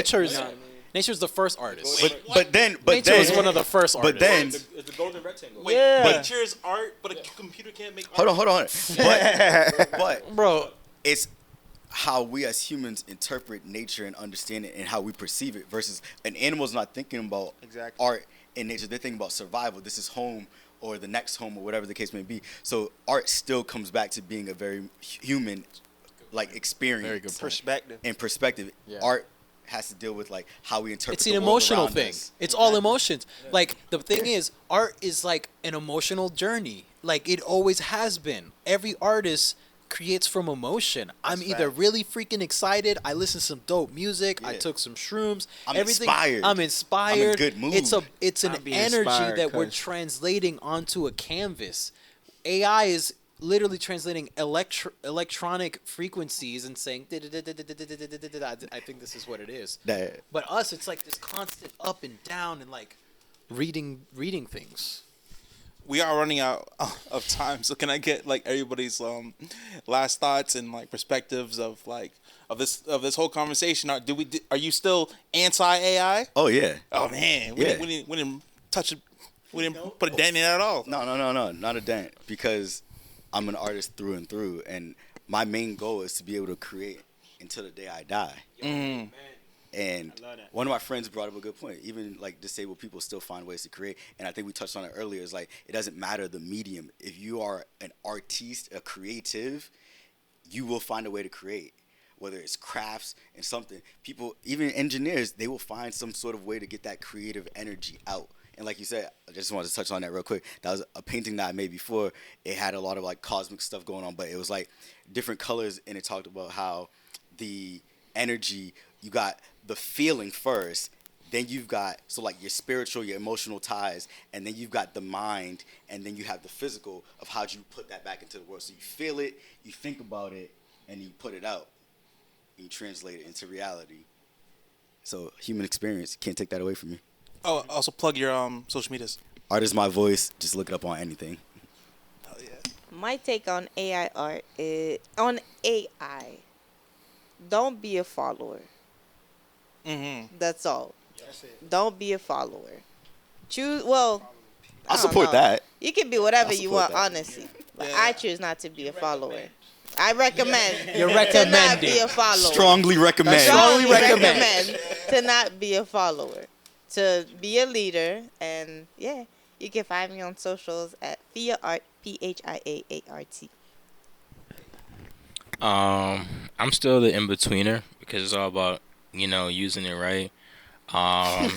nature's the first artist. But then Nature was one of the first artists. But then, The golden rectangle. Wait, Yeah. nature is art, but a computer can't make art. hold on. But bro, it's how we as humans interpret nature and understand it and how we perceive it versus an animal's not thinking about Exactly. art in nature. They're thinking about survival. This is home or the next home or whatever the case may be. So art still comes back to being a very human experience. Very good point. Perspective. And perspective. Yeah. Art has to deal with how we interpret it's the an world emotional around thing. us. It's all emotions. Like the thing is, art is like an emotional journey. Like it always has been. Every artist creates from emotion. I'm either fact. really freaking excited, I listen to some dope music, I Yeah. took some shrooms, I'm everything. inspired. I'm inspired. I'm in good mood. It's an I'm being energy inspired that we're 'cause- translating onto a canvas. AI is literally translating electronic frequencies and saying I think this is what it is. That But us, it's like this constant up and down and like reading things. We are running out of time, so can I get everybody's last thoughts and perspectives of this whole conversation? Are you still anti AI? Oh yeah. Oh man, we didn't touch it. We didn't put a dent in it at all. No, not a dent. Because I'm an artist through and through, and my main goal is to be able to create until the day I die. And one of my friends brought up a good point. Even disabled people still find ways to create, and I think we touched on it earlier. It's it doesn't matter the medium. If you are an artiste, a creative, you will find a way to create. Whether it's crafts and something, people, even engineers, they will find some sort of way to get that creative energy out. And like you said, I just wanted to touch on that real quick. That was a painting that I made before. It had a lot of cosmic stuff going on, but it was different colors, and it talked about how the energy, you got the feeling first, then you've got your spiritual, your emotional ties, and then you've got the mind, and then you have the physical of how you put that back into the world. So you feel it, you think about it, and you put it out. You translate it into reality. So human experience, can't take that away from me. Oh, also plug your social medias. Art is my voice. Just look it up on anything. Hell yeah. My take on AI art is on AI. Don't be a follower. That's all. Don't be a follower. Choose. Well, I I'll don't support know. that. You can be whatever I'll you support want, that. honestly. But I choose not to be a follower. I recommend You're to not recommending. be a follower. Strongly recommend. Strongly recommend. recommend to not be a follower, to be a leader, and yeah, you can find me on socials at Phia Art, PhiaAart. I'm still the in-betweener because it's all about, using it right. The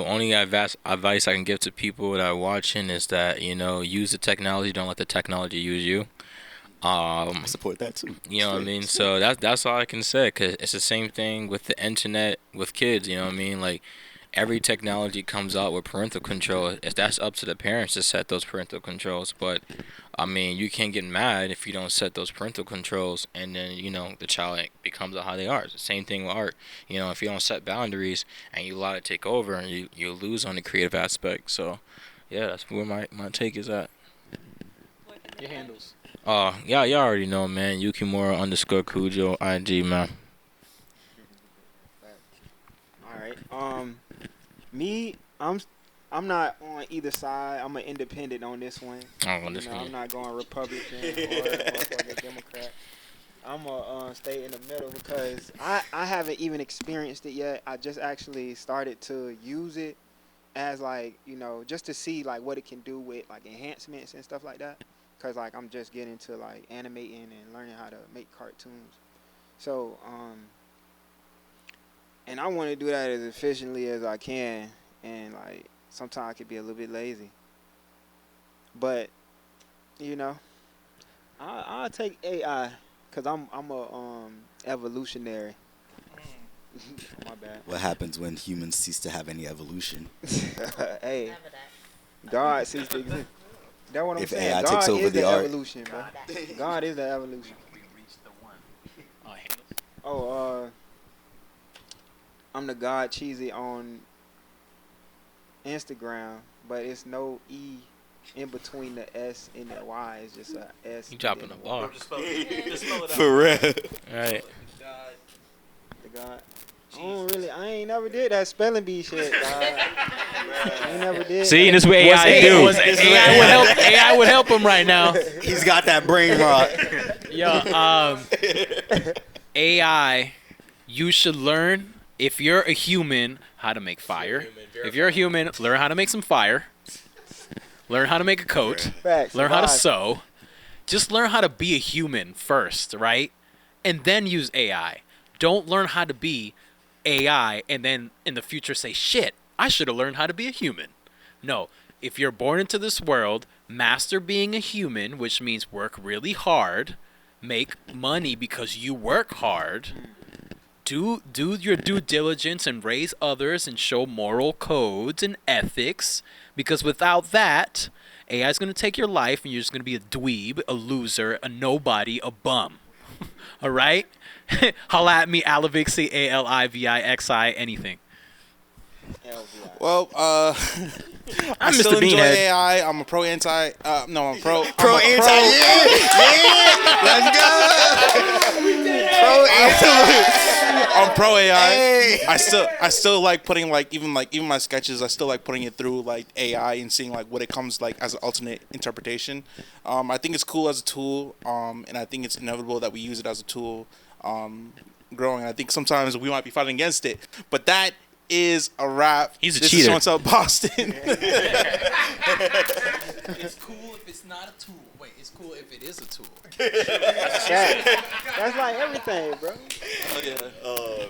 only advice I can give to people that are watching is that, use the technology, don't let the technology use you. I support that too. You know what I mean? So that's all I can say, because it's the same thing with the internet with kids. You know what I mean? Like, every technology comes out with parental control. If that's up to the parents to set those parental controls, but I mean, you can't get mad if you don't set those parental controls, and then the child becomes how they are. It's the same thing with art. If you don't set boundaries and you allow it to take over, and you lose on the creative aspect. So, yeah, that's where my take is at. Your handles. Yeah, y'all already know, man. Yukimura _Kujo IG, man. All right. Me, I'm not on either side. I'm an independent on this one. I'm not going Republican or motherfucking Democrat. I'm gonna stay in the middle because I haven't even experienced it yet. I just actually started to use it as just to see what it can do with enhancements and stuff like that. Cause I'm just getting to animating and learning how to make cartoons. So and I want to do that as efficiently as I can, and sometimes I could be a little bit lazy. But I'll take AI because I'm a evolutionary. My bad. What happens when humans cease to have any evolution? Hey, God ceased to exist. That's what I'm If saying. AI God takes over is the the art. evolution, bro. God is the evolution. I'm the God Cheesy on Instagram, but it's no E in between the S and the Y. It's just a S. You dropping the bar. Just spell it out. For real. Right. The God. I ain't never did that spelling bee shit, dog. I ain't never did. See, that. this is what AI do. AI would help him right now. He's got that brain rot. Yo, AI, you should learn, if you're a human, how to make fire. If you're a human, learn how to make some fire. Learn how to make a coat. Facts. Learn how to Survive. sew. Just learn how to be a human first, right? And then use AI. Don't learn how to be AI and then in the future say, shit, I should have learned how to be a human. No, if you're born into this world, master being a human, which means work really hard, make money because you work hard, do your due diligence and raise others and show moral codes and ethics, because without that, AI is going to take your life and you're just going to be a dweeb, a loser, a nobody, a bum. All right? Holla at me, Alavixi, ALIVIXI, anything. Well, I Mr. still enjoy Beanhead. AI. I'm a pro anti. No, I'm pro. Pro I'm a anti. Yeah. Let's go. Pro anti. I'm pro AI. Hey. I still like putting even my sketches. I still like putting it through AI and seeing what it comes as an alternate interpretation. I think it's cool as a tool, and I think it's inevitable that we use it as a tool. Growing. I think sometimes we might be fighting against it, but that is a wrap. He's a this cheater. Is Show and Tell Boston. It's cool if it's not a tool. Wait, it's cool if it is a tool. That's like everything, bro. Oh, yeah.